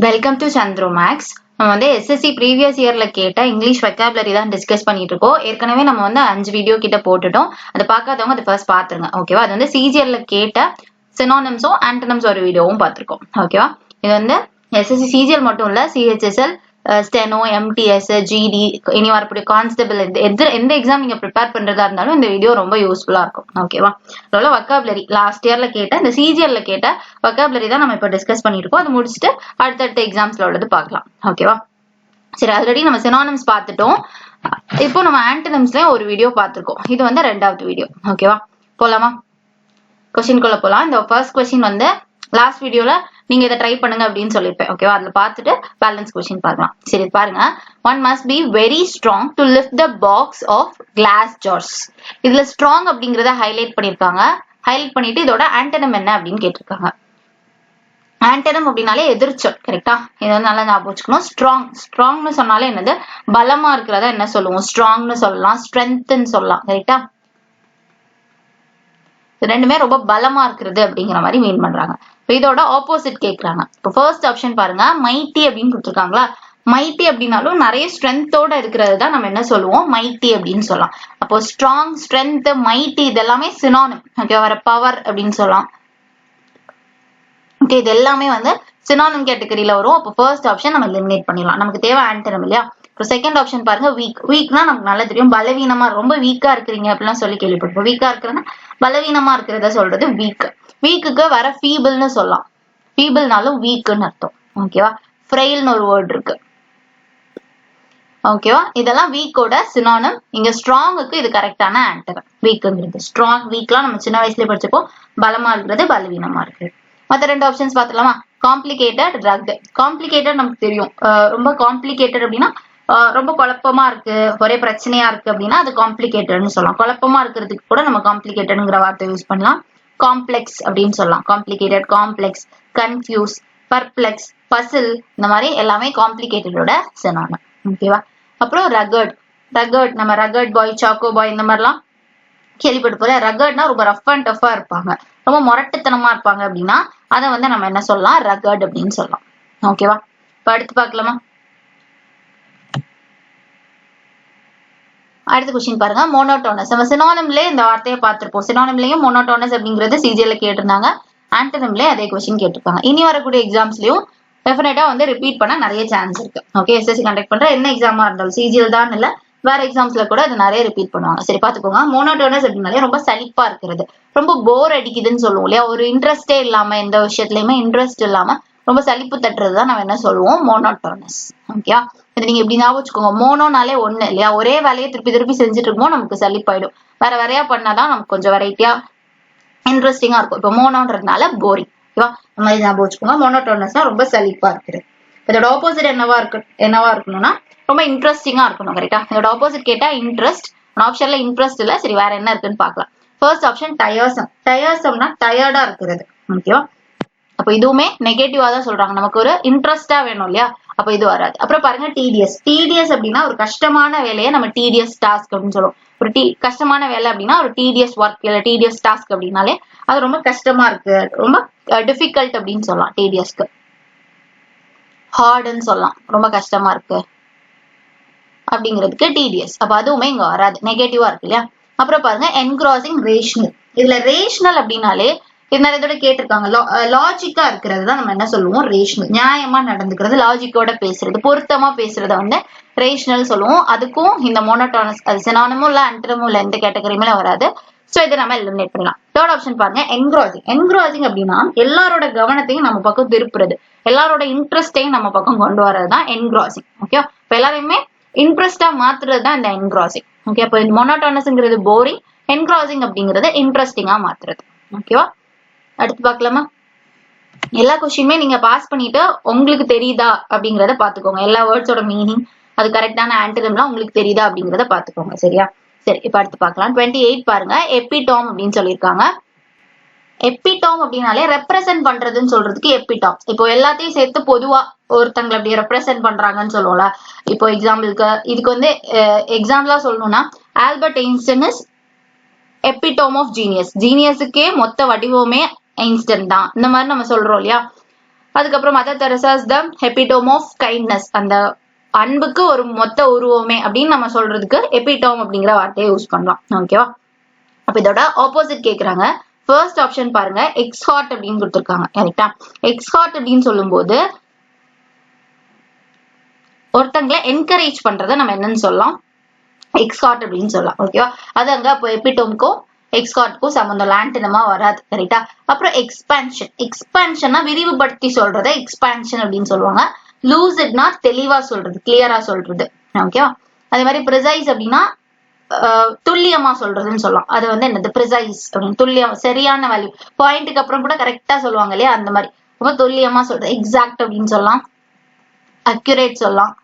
Welcome to Chandru maths. நம்ம வந்து SSC previous இயர்ல கேட்ட இங்கிலீஷ் வெக்காபுலரி தான் டிஸ்கஸ் பண்ணிட்டு இருக்கோம். ஏற்கனவே நம்ம வந்து 5 வீடியோ கிட்ட போட்டுட்டோம். அதை பார்க்காதவங்க அதை ஃபர்ஸ்ட் பாத்துருங்க. ஓகேவா? அது வந்து சிஜிஎல்ல கேட்ட சினானிம்ஸும் ஆன்டனிம்ஸ் ஒரு வீடியோவும் பார்த்திருக்கோம். ஓகேவா? இது வந்து எஸ்எஸ்சி சிஜிஎல் மட்டும் இல்ல, சிஹெச்எஸ்எல், ஸ்டெனோ, எம்டிஎஸ், ஜிடி, இனி வரக்கூடிய கான்ஸ்டபிள், எந்த எக்ஸாம் நீங்க ப்ரிப்பேர் பண்றதா இருந்தாலும் இந்த வீடியோ ரொம்ப யூஸ்ஃபுல்லா இருக்கும். ஓகேவா? அதனால வொக்காபுலரி லாஸ்ட் இயர்ல கேட்ட இந்த சிஜிஎல்ல கேட்ட வொக்காபுலரி தான் நம்ம இப்ப டிஸ்கஸ் பண்ணிட்டு இருக்கோம். அது முடிச்சுட்டு அடுத்தடுத்த எக்ஸாம்ஸ்ல உள்ளது பார்க்கலாம். ஓகேவா? சரி, ஆல்ரெடி நம்ம சினானிம்ஸ் பார்த்துட்டோம். இப்போ நம்ம ஆன்டனிம்ஸ்ல ஒரு வீடியோ பார்த்திருக்கோம். இது வந்து 2வது வீடியோ. ஓகேவா? போலாமா? கொஸ்டின்குள்ள போலாம். இந்த ஃபர்ஸ்ட் கொஸ்டின் வந்து லாஸ்ட் வீடியோல நீங்க இதை ட்ரை பண்ணுங்க அப்படின்னு சொல்லிருப்பேன். ஓகேவா? அதுல பார்த்துட்டு பேலன்ஸ் கொஸ்டின் பார்க்கலாம். சரி, பாருங்க. One must be very strong to lift the box of glass jars. இதுல ஸ்ட்ராங் அப்படிங்கறத ஹைலைட் பண்ணிருக்காங்க. ஹைலைட் பண்ணிட்டு இதோட ஆன்டனிம் என்ன அப்படின்னு கேட்டிருக்காங்க. ஆன்டனிம் அப்படின்னாலே எதிர்ச்சொல். கரெக்டா? இது வந்து நல்லா ஞாபகம் வச்சுக்கணும். ஸ்ட்ராங்னு சொன்னாலே என்னது? பலமா இருக்கிறதா என்ன சொல்லுவோம்? ஸ்ட்ராங்னு சொல்லலாம், ஸ்ட்ரென்த்னு சொல்லலாம். கரெக்டா? ரெண்டுமே ரொம்ப பலமா இருக்கிறது அப்படிங்கிற மாதிரி மீன் பண்றாங்க. இதோட ஆப்போசிட் கேக்குறாங்க. இப்போ ஃபர்ஸ்ட் ஆப்ஷன் பாருங்க, மைட்டி அப்படின்னு கொடுத்துருக்காங்களா? மைட்டி அப்படின்னாலும் நிறைய ஸ்ட்ரென்த்தோட இருக்கிறது தான் நம்ம என்ன சொல்லுவோம்? மைட்டி அப்படின்னு சொல்லலாம். அப்போ ஸ்ட்ராங், ஸ்ட்ரென்த், மைட்டி இதெல்லாமே சினானிம். ஓகே, வர பவர் அப்படின்னு சொல்லலாம். ஓகே, இது எல்லாமே வந்து சினானிம் கேட்டகரியில வரும். அப்போ ஃபர்ஸ்ட் ஆப்ஷன் நம்ம எலிமினேட் பண்ணிடலாம். நமக்கு தேவை ஆன்டனிம் இல்லையா? இப்போ செகண்ட் ஆப்ஷன் பாருங்க, வீக். வீக்னா நமக்கு நல்லா தெரியும், பலவீனமா, ரொம்ப வீக்கா இருக்கிறீங்க அப்படிலாம் சொல்லி கேள்விப்பட்டிருப்போம். வீக்கா இருக்கிறதுனா பலவீனமா இருக்கிறத சொல்றது வீக். வீக்குக்கு வர ஃபீபிள்னு சொல்லலாம். ஃபீபிள்னாலும் வீக்குன்னு அர்த்தம். ஓகேவா? ஃப்ரெயில்னு ஒரு வேர்ட் இருக்கு. ஓகேவா? இதெல்லாம் வீக்கோட சினானிம். இங்க ஸ்ட்ராங்குக்கு இது கரெக்டான ஆன்டனிம். வீக்குங்கிறது ஸ்ட்ராங், வீக்லாம் நம்ம சின்ன வயசுல படிச்சப்போ பலமா இருக்கிறது, பலவீனமா இருக்கிறது. மற்ற ரெண்டு ஆப்ஷன்ஸ் பார்த்துலாமா? காம்ப்ளிகேட்டட், ரக்ட். காம்ப்ளிகேட்டட் நமக்கு தெரியும், ரொம்ப காம்ப்ளிகேட்டட் அப்படின்னா ரொம்ப குழப்பமா இருக்கு, ஒரே பிரச்சனையா இருக்கு அப்படின்னா அது காம்ப்ளிகேட்டட்னு சொல்லலாம். குழப்பமா இருக்கிறதுக்கு கூட நம்ம காம்ப்ளிகேட்டட்ங்கிற வார்த்தை யூஸ் பண்ணலாம். காம்ப்ளெக்ஸ் அப்படின்னு சொல்லலாம். காம்ப்ளிகேட்டட், காம்ப்ளெக்ஸ், கன்ஃபியூஸ், பர்ப்ளெக்ஸ், பசில், இந்த மாதிரி எல்லாமே காம்ப்ளிகேட்டடோட சினானிம். ஓகேவா? அப்புறம் ரகர்ட். ரகர்ட் நம்ம ரகர்ட் பாய், சாக்கோ பாய் இந்த மாதிரிலாம் கேள்விப்பட்டு போல. ரகர்ட்னா ரொம்ப ரஃப் அண்ட் டஃபா இருப்பாங்க, ரொம்ப முரட்டுத்தனமா இருப்பாங்க அப்படின்னா அதை வந்து நம்ம என்ன சொல்லலாம்? ரகர்ட் அப்படின்னு சொல்லலாம். ஓகேவா? இப்ப அடுத்து பார்க்கலாமா? அடுத்த கொஸ்டின் பாருங்க, மோனோட்டோனஸ். நம்ம சினானிம்ல இந்த வார்த்தையை பார்த்திருப்போம். சினானிம்லயும் மோனோட்டோனஸ் அப்படிங்கிறது சிஜிஎல்ல கேட்டிருந்தாங்க. ஆன்டனிம்லயே அதே கொஸ்டின் கேட்டிருக்காங்க. இனி வரக்கூடிய எக்ஸாம்ஸ்லயும் டெஃபினட்டா வந்து ரிப்பீட் பண்ண நிறைய சான்ஸ் இருக்கு. ஓகே, எஸ்எஸ்சி கண்டக்ட் பண்ற என்ன எக்ஸாமா இருந்தாலும், சிஜிஎல் தான் இல்ல, வேற எக்ஸாம்ஸ்ல கூட அது நிறைய ரிப்பீட் பண்ணுவாங்க. சரி, பாத்துக்கோங்க. மோனோட்டோனஸ் அப்படின்னாலே ரொம்ப சலிப்பா இருக்கிறது, ரொம்ப போர் அடிக்குதுன்னு சொல்லுவோம் இல்லையா? ஒரு இன்ட்ரெஸ்டே இல்லாம, எந்த விஷயத்துலயுமே இன்ட்ரெஸ்ட் இல்லாம ரொம்ப சலிப்பு தட்டுறது தான் நம்ம என்ன சொல்லுவோம்? மோனோட்டோனஸ். ஓகேவா? இது நீங்க இப்படி ஞாபகம் வச்சுக்கோங்க. மோனோனாலே ஒண்ணு இல்லையா? ஒரே வேலையை திருப்பி திருப்பி செஞ்சுட்டு இருக்கோம், நமக்கு சலிப்பாயிடும். வேற வேறையா பண்ணாதான் நமக்கு கொஞ்சம் வெரைட்டியா இன்ட்ரெஸ்டிங்கா இருக்கும். இப்போ மோனோன்றதுனால போரிங். ஓகேவா? இந்த மாதிரி ஞாபகம் வச்சுக்கோங்க. மோனோட்டோனஸ்னா ரொம்ப சலிப்பா இருக்கிறது. இதோட ஆப்போசிட் என்னவா இருக்கணும்னா ரொம்ப இன்ட்ரெஸ்டிங்கா இருக்கணும். கரெக்டா? இதோட ஆப்போசிட் கேட்டா இன்ட்ரெஸ்ட். ஆப்ஷன்ல இன்ட்ரெஸ்ட் இல்ல. சரி, வேற என்ன இருக்குன்னு பாக்கலாம். First option டயர்சம். டயர்சம்னா டயர்டா இருக்கிறது. ஓகேவா? அப்ப இதுவுமே நெகட்டிவா தான் சொல்றாங்க. நமக்கு ஒரு இன்ட்ரெஸ்டா வேணும் இல்லையா? அப்ப இது வராது. அப்புறம் பாருங்க, டிடிஎஸ். டிடிஎஸ் அப்படின்னா ஒரு கஷ்டமான வேலையை நம்ம டிடிஎஸ் டாஸ்க் அப்படின்னு சொல்லுவோம். ஒரு கஷ்டமான வேலை அப்படின்னா ஒரு டிடிஎஸ் ஒர்க் இல்ல டிடிஎஸ் டாஸ்க் அப்படின்னாலே அது ரொம்ப கஷ்டமா இருக்கு, ரொம்ப டிஃபிகல்ட் அப்படின்னு சொல்லலாம். டிடிஎஸ்க்கு ஹார்டுன்னு சொல்லலாம், ரொம்ப கஷ்டமா இருக்கு அப்படிங்கிறதுக்கு டிடிஎஸ். அப்ப அதுவுமே இங்க வராது, நெகட்டிவா இருக்கு இல்லையா? அப்புறம் பாருங்க, என்கிராசிங் ரேஷனல். இதுல ரேஷனல் அப்படின்னாலே இது நிறைய தடவை கேட்டிருக்காங்க. லாஜிக்கா இருக்கிறது தான் நம்ம என்ன சொல்லுவோம்? ரேஷனல். நியாயமா நடந்துக்கிறது, லாஜிக்கோட பேசுறது, பொருத்தமா பேசுறத வந்து ரேஷனல் சொல்லுவோம். அதுக்கும் இந்த மோனோட்டோனஸ் அது சினானிமும் இல்ல, ஆன்டனிமும் இல்ல, எந்த கேட்டகரியுமே வராது. சோ இதை நம்ம எலிமினேட் பண்ணலாம். தேர்ட் ஆப்ஷன் பாருங்க, என்கிராசிங். என்கிராசிங் அப்படின்னா எல்லாரோட கவனத்தையும் நம்ம பக்கம் திருப்புறது, எல்லாரோட இன்ட்ரெஸ்டையும் நம்ம பக்கம் கொண்டு வரதுதான் என்கிராசிங். ஓகே, இப்ப எல்லாரையுமே இன்ட்ரெஸ்டா மாத்துறது தான் இந்த என்கிராசிங். ஓகே, அப்ப இந்த மோனோட்டோனஸ்ங்கிறது போரிங், என்கிராசிங் அப்படிங்கறது இன்ட்ரெஸ்டிங்கா மாத்துறது. ஓகேவா? அடுத்து பார்க்கலாமா? எல்லா கொஸ்டினுமே நீங்க பாஸ் பண்ணிட்டு உங்களுக்கு தெரியுதா அப்படிங்கறத பாத்துக்கோங்க. எல்லா வேர்ட்ஸோட மீனிங், அது கரெக்டான ஆன்டனிம்லாம் உங்களுக்கு தெரியுதா அப்படிங்கறத பாத்துக்கோங்க. சரியா? சரி, இப்ப அடுத்து பார்க்கலாம். 28 பாருங்க, எபிடாம் அப்படின்னு சொல்லியிருக்காங்க. எபிடாம் அப்படின்னாலே ரெப்ரசென்ட் பண்றதுன்னு சொல்றதுக்கு எபிடாம். இப்போ எல்லாத்தையும் சேர்த்து பொதுவா ஒருத்தங்களை அப்படி ரெப்ரசென்ட் பண்றாங்கன்னு சொல்லுவோம்ல. இப்போ எக்ஸாம்பிளுக்கு இதுக்கு வந்து எக்ஸாம்பிளா சொல்லணும்னா, Albert Einstein is epitome of genius. ஜீனியஸுக்கே மொத்த வடிவமே ஐன்ஸ்டைன் தான். இந்த மாதிரி நம்ம சொல்றோம் இல்லையா? அதுக்கப்புறம் mother Teresa's the epitome of kindness, அந்த அன்புக்கு ஒரு மொத்த உருவமே அப்படின்னு நம்ம சொல்றதுக்கு எபிடோம் அப்படிங்கிற வார்த்தையை யூஸ் பண்ணலாம். ஓகேவா? அப்ப இதோட ஆப்போசிட் கேக்குறாங்க. ஃபர்ஸ்ட் ஆப்ஷன் பாருங்க, எக்ஸ்ஹார்ட் அப்படின்னு கொடுத்திருக்காங்க. கரெக்டா? எக்ஸ்ஹார்ட் அப்படின்னு சொல்லும் போது ஒருத்தங்களை என்கரேஜ் பண்றதை நம்ம என்னன்னு சொல்லலாம்? எக்ஸ்ஹார்ட் அப்படின்னு சொல்லலாம். ஓகேவா? அது அங்க அப்போ எபிடோம்க்கும் எக்ஸ்ஹார்ட்க்கும் சம்பந்தம் ஆன்டனமா வராது. கரெக்டா? அப்புறம் எக்ஸ்பான்ஷன், எக்ஸ்பான்ஷன்னா விரிவுபடுத்தி சொல்றத எக்ஸ்பான்ஷன் அப்படின்னு சொல்லுவாங்க. லூசிட்னா தெளிவா சொல்றது, கிளியரா சொல்றது. ஓகேவா? அதே மாதிரி ப்ரிசைஸ் அப்படின்னா துல்லியமா சொல்றதுன்னு சொல்லலாம். அது வந்து என்னது? ப்ரிசைஸ் அப்படின்னு, துல்லியம், சரியான வேல்யூ, பாயிண்ட்டுக்கு அப்புறம் கூட கரெக்டா சொல்லுவாங்க இல்லையா, அந்த மாதிரி ரொம்ப துல்லியமா சொல்றது. எக்ஸாக்ட் அப்படின்னு சொல்லலாம், அக்யூரேட் சொல்லலாம்.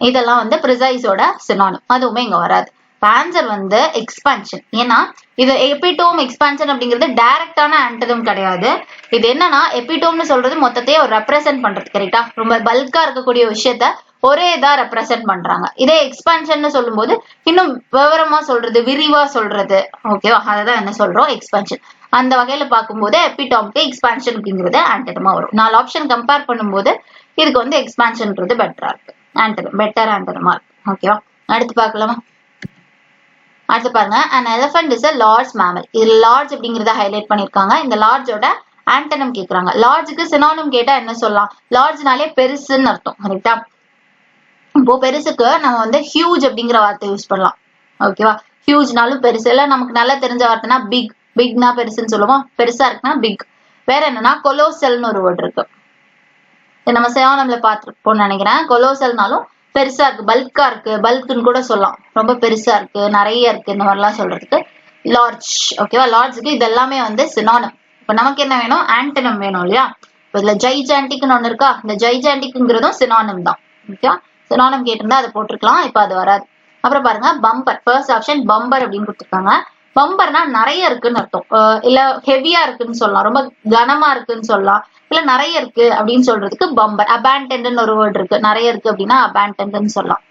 இதெல்லாம் வந்து ப்ரிசைஸோட சினானிம். அதுவுமே இங்க வராது. ஆன்சர் வந்து எக்ஸ்பான்ஷன். ஏன்னா இது எபிடோம் எக்ஸ்பான்ஷன் அப்படிங்கிறது டைரக்டான ஆன்டனம் கிடையாது. இது என்னன்னா எபிடோம்னு சொல்றது மொத்தத்தையே ஒரு ரெப்ரசென்ட் பண்றது. கரெக்டா? ரொம்ப பல்கா இருக்கக்கூடிய விஷயத்த ஒரே இதா ரெப்ரசென்ட் பண்றாங்க. இதே எக்ஸ்பான்ஷன் சொல்லும் போது இன்னும் விவரமா சொல்றது, விரிவா சொல்றது. ஓகேவா? அததான் என்ன சொல்றோம்? எக்ஸ்பான்ஷன். அந்த வகையில பார்க்கும்போது எபிடோம்க்கு எக்ஸ்பான்ஷன் அப்படிங்கிறது ஆன்டனமா வரும். 4 ஆப்ஷன் கம்பேர் பண்ணும்போது இதுக்கு வந்து எக்ஸ்பான்ஷன்ன்றது பெட்டரா இருக்கு. ஆன்டனம் பெட்டர் ஆன்டனமா இருக்கு. ஓகேவா? அடுத்து பார்க்கலாமா? அடுத்து பாருங்க, an elephant is a large mammal. இது large அப்படிங்கறத ஹைலைட் பண்ணிருக்காங்க. இந்த largeோட ஆன்டனம் கேக்குறாங்க. largeக்கு சினானிம் கேட்டா என்ன சொல்லலாம்? largeனாலே பெருசுன்னு அர்த்தம். கரெக்டா? இப்போ பெருசுக்கு நம்ம வந்து huge அப்படிங்கிற வார்த்தை யூஸ் பண்ணலாம். ஓகேவா? hugeனாலும் பெருசு. இல்ல நமக்கு நல்லா தெரிஞ்ச வார்த்தைனா big, bigனா பெருசுன்னு சொல்லுவோம். பெருசா இருக்குன்னா big. வேற என்னன்னா கொலோசல்னு ஒரு வேர்ட் இருக்கு. நம்ம சினானிம்ல பார்த்திருப்போம்னு நினைக்கிறேன். கொலோசல்னாலும் பெருசா இருக்கு, பல்கா இருக்கு, பல்க்னு கூட சொல்லலாம். ரொம்ப பெருசா இருக்கு, நிறைய இருக்கு, இந்த மாதிரிலாம் சொல்றதுக்கு லார்ஜ். ஓகேவா? லார்ஜுக்கு இது எல்லாமே வந்து சினானிம். இப்ப நமக்கு என்ன வேணும்? ஆன்டனம் வேணும் இல்லையா? இதுல ஜைஜாண்டிக்னு ஒண்ணு இருக்கா? இந்த ஜைஜாண்டிக்ங்கிறதும் சினானிம் தான். ஓகேவா? சினானிம் கேட்டிருந்தா அதை போட்டிருக்கலாம். இப்ப அது வராது. அப்புறம் பாருங்க, பம்பர். ஃபர்ஸ்ட் ஆப்ஷன் பம்பர் அப்படின்னு கொடுத்துருக்காங்க. பம்பர்னா நிறைய இருக்குன்னு அர்த்தம். இல்ல ஹெவியா இருக்குன்னு சொல்லலாம், ரொம்ப கனமா இருக்குன்னு சொல்லலாம், இல்ல நிறைய இருக்கு அப்படின்னு சொல்றதுக்கு பம்பர். அபாண்டன்ட்னு ஒரு வேர்ட் இருக்கு. நிறைய இருக்கு அப்படின்னா அபாண்டன்ட்னு சொல்லலாம்.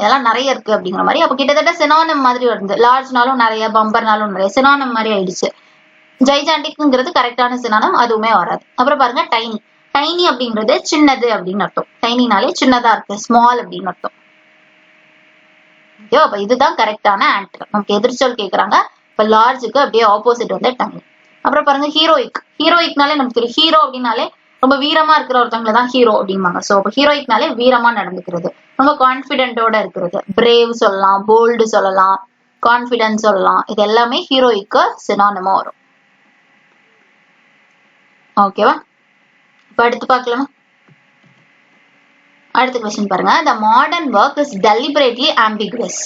இதெல்லாம் நிறைய இருக்கு அப்படிங்கிற மாதிரி. அப்ப கிட்டத்தட்ட சினானிம் மாதிரி வருது. லார்ஜ்னாலும் நிறைய, பம்பர்னாலும் நிறைய, சினானிம் மாதிரி ஆயிடுச்சு. ஜைஜாண்டிக்ங்கிறது கரெக்டான சினானிம், அதுவுமே வராது. அப்புறம் பாருங்க, டைனி. டைனி அப்படிங்கிறது சின்னது அப்படின்னு அர்த்தம். டைனினாலே சின்னதா இருக்கு, ஸ்மால் அப்படின்னு அர்த்தம். அப்ப இதுதான் கரெக்டான ஆன்டனம். நமக்கு எதிர்ச்சொல் கேக்குறாங்க. இப்ப லார்ஜுக்கு அப்படியே ஆப்போசிட் வந்து டைனி. அப்புறம் பாருங்க, ஹீரோயிக். ஹீரோயிக்னாலே நமக்கு தெரியும். ஹீரோ அப்படின்னாலே ரொம்ப வீரமா இருக்கிற ஒருத்தவங்களை தான் ஹீரோ அப்படிம்பாங்க. சோ அப்ப ஹீரோயிக்னாலே வீரமா நடந்துக்கிறது, ரொம்ப கான்பிடென்டோட இருக்கிறது. பிரேவ் சொல்லலாம், போல்டு சொல்லலாம், கான்பிடன்ஸ் சொல்லலாம். இது எல்லாமே ஹீரோயிக்கு சினானிமா வரும். ஓகேவா? இப்ப அடுத்து பார்க்கலாமா? அடுத்த क्वेश्चन பாருங்க, the modern work is deliberately ambiguous.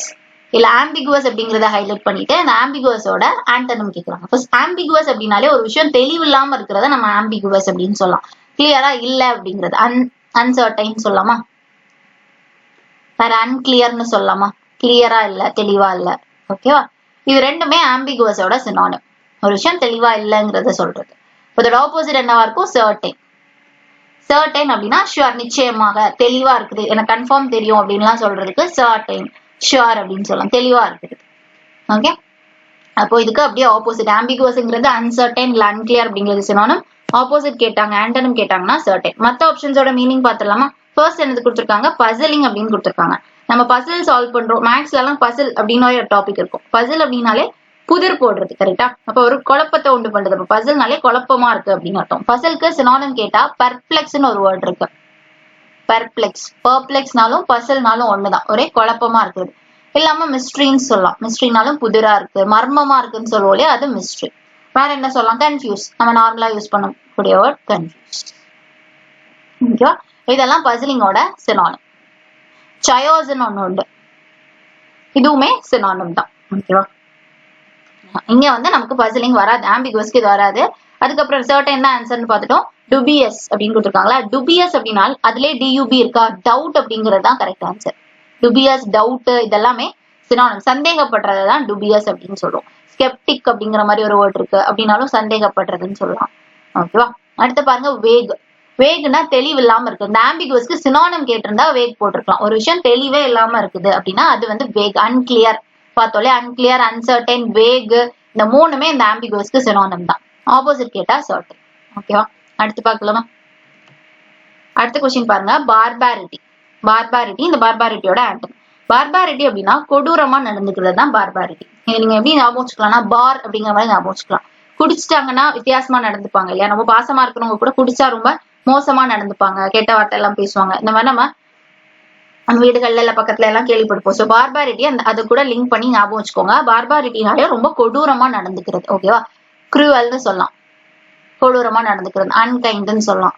இல்ல ambiguous அப்படிங்கறத ஹைலைட் பண்ணிட்டு அந்த ambiguousோட ஆன்டனம் கேக்குறாங்க. ஃபர்ஸ்ட் ambiguous அப்படினாலே ஒரு விஷயம் தெளிவு இல்லாம இருக்கிறத நம்ம ambiguous அப்படின்னு சொல்லலாம். கிளியரா இல்ல அப்படிங்கிறது uncertain சொல்லலாமா? வேற unclearனு சொல்லலாமா? கிளியரா இல்ல, தெளிவா இல்ல. ஓகேவா? இது ரெண்டுமே ambiguousோட சினானிம். ஒரு விஷயம் தெளிவா இல்லங்கிறத சொல்றது. இதோட ஆப்போசிட் என்னவா இருக்கும்? certain. certain அப்படின்னா ஷுவர், நிச்சயமாக, தெளிவா இருக்குது, எனக்கு கன்ஃபார்ம் தெரியும் அப்படின்லாம் சொல்றதுக்கு certain, ஷுவர் அப்படின்னு சொல்லலாம், தெளிவா இருக்குது. ஓகே? அப்போ இதுக்கு அப்படியே ஆப்போசிட். ambiguousங்கிறது uncertain இல்ல unclear அப்படிங்கிறது சினானிம். ஆப்போசிட் கேட்டாங்க, ஆன்டனம் கேட்டாங்கன்னா certain. மத்த ஆப்ஷன்ஸோட மீனிங் பார்த்துடலாமா? ஃபர்ஸ்ட் என்னது கொடுத்திருக்காங்க? பசிலிங் அப்படின்னு கொடுத்திருக்காங்க. நம்ம பசில் சால்வ் பண்றோம். மேக்ஸ்ல எல்லாம் பசில் அப்படின்னு ஒரு டாபிக் இருக்கும். பசில் அப்படின்னாலே புதிர் போடுறது. கரெக்டா? அப்ப ஒரு குழப்பத்தை உண்டு பண்றது. அப்ப பசில்னாலே குழப்பமா இருக்கு அப்படின்னு அர்த்தம். பசிலுக்கு சினானிம் கேட்டா பெர்ப்ளெக்ஸ்னு ஒரு வேர்ட் இருக்கு. பெர்ப்ளெக்ஸ், பெர்ப்ளெக்ஸ்னாலும் பசில்னாலும் ஒண்ணுதான், ஒரே குழப்பமா இருக்குது. இல்லாம மிஸ்ட்ரின்னு சொல்லலாம். மிஸ்ட்ரினாலும் புதிரா இருக்கு, மர்மமா இருக்குன்னு சொல்லுவோம், அது மிஸ்ட்ரி. வேற என்ன சொல்லலாம்? கன்ஃபியூஸ். நம்ம நார்மலா யூஸ் பண்ணக்கூடிய வேர்ட் கன்ஃபியூஸ். ஓகேவா? இதெல்லாம் பசிலிங்கோட சினானிம். சயோஸ்ன்னு ஒண்ணு உண்டு, இதுவுமே சினானிம் தான். ஓகேவா? இங்க வந்து நமக்கு பசிலிங் வராது, ஆம்பிகுவஸ்க்கு இது வராது. அதுக்கப்புறம் சர்டைன் தான் ஆன்சர்னு பார்த்துட்டோம். டுபியஸ் அப்படின்னு கொடுத்துருக்காங்களா? டுபியஸ் அப்படின்னா அதுலயே டியூபி இருக்கா? டவுட் அப்படிங்கிறது தான் கரெக்ட் ஆன்சர். டுபியஸ், டவுட் இதெல்லாமே சினானிம். சந்தேகப்படுறதுதான் டுபியஸ் அப்படின்னு சொல்றோம். ஸ்கெப்டிக் அப்படிங்கிற மாதிரி ஒரு வேர்ட் இருக்கு, அப்படின்னாலும் சந்தேகப்படுறதுன்னு சொல்லலாம். ஓகேவா? அடுத்து பாருங்க, வேக். வேக்னா தெளிவு இல்லாம இருக்கு. இந்த ஆம்பிகுவஸ்க்கு சினானிம் கேட்டிருந்தா வேக் போட்டிருக்கலாம். ஒரு விஷயம் தெளிவே இல்லாம இருக்குது அப்படின்னா அது வந்து வேக், அன்கிளியர். பார்த்தோலே அன்கிளியர், அன்சர்டைன், வேக், இந்த மூணுமே இந்த ஆம்பிகுவஸ்க்கு சினோனிம் தான். ஆப்போசிட் கேட்டா சர்டன். ஓகேவா? அடுத்து பார்க்கலாமா? அடுத்த கொஸ்டின் பாருங்க. பார்பாரிட்டி. பார்பாரிட்டி, இந்த பார்பாரிட்டியோட ஆன்டனிம். பார்பாரிட்டி அப்படின்னா கொடூரமா நடந்துக்கிறது தான் பார்பாரிட்டி. நீங்க எப்படி ஞாபகம் வச்சுக்கலாம்னா பார் அப்படிங்கிற மாதிரி ஞாபகம் வச்சுக்கலாம். குடிச்சிட்டாங்கன்னா வித்தியாசமா நடந்துப்பாங்க இல்லையா? ரொம்ப பாசமா இருக்கிறவங்க கூட குடிச்சா ரொம்ப மோசமா நடந்துப்பாங்க, கெட்ட வார்த்தை எல்லாம் பேசுவாங்க. இந்த மாதிரி நம்ம வீடுகள்ல இல்ல பக்கத்துல எல்லாம் கேள்விப்பட்டிருப்போம். ஸோ பார்பாரிட்டி அது கூட லிங்க் பண்ணி ஞாபகம் வச்சுக்கோங்க. பார்பாரிட்டினாலே ரொம்ப கொடூரமா நடந்துக்கிறது. ஓகேவா? க்ரூவல்னு சொல்லலாம், கொடூரமா நடந்துக்கிறது. அன்கைண்ட்னு சொல்லலாம்.